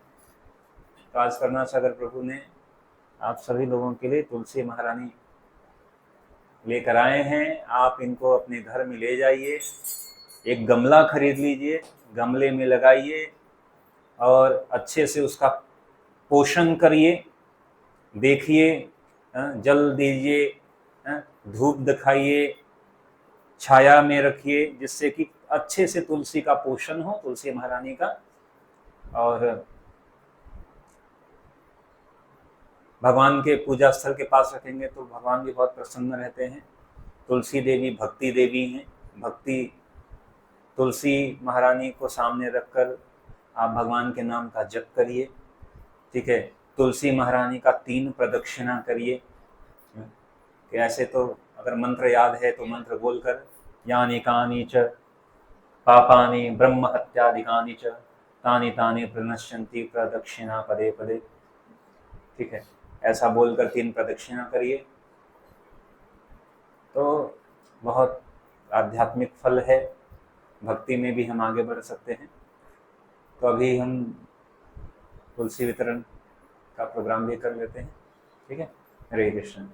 तो आज करुणा सागर प्रभु ने आप सभी लोगों के लिए तुलसी महारानी लेकर आए हैं। आप इनको अपने घर में ले जाइए, एक गमला खरीद लीजिए, गमले में लगाइए और अच्छे से उसका पोषण करिए, देखिए, जल दीजिए, धूप दिखाइए, छाया में रखिए, जिससे कि अच्छे से तुलसी का पोषण हो, तुलसी महारानी का। और भगवान के पूजा स्थल के पास रखेंगे तो भगवान भी बहुत प्रसन्न रहते हैं। तुलसी देवी भक्ति देवी हैं, भक्ति तुलसी महारानी को सामने रखकर आप भगवान के नाम का जप करिए, ठीक है, तुलसी महारानी का 3 प्रदक्षिणा करिए। कि ऐसे तो अगर मंत्र याद है तो मंत्र बोलकर यानी कानी च पापानि ब्रह्म हत्यादिकानि च तानि तानि प्रणश्यन्ति प्रदक्षिणा पदे पदे। ठीक है, ऐसा बोलकर 3 प्रदक्षिणा करिए तो बहुत आध्यात्मिक फल है, भक्ति में भी हम आगे बढ़ सकते हैं। तो अभी हम तुलसी वितरण का प्रोग्राम भी कर लेते हैं। ठीक है, हरे कृष्ण।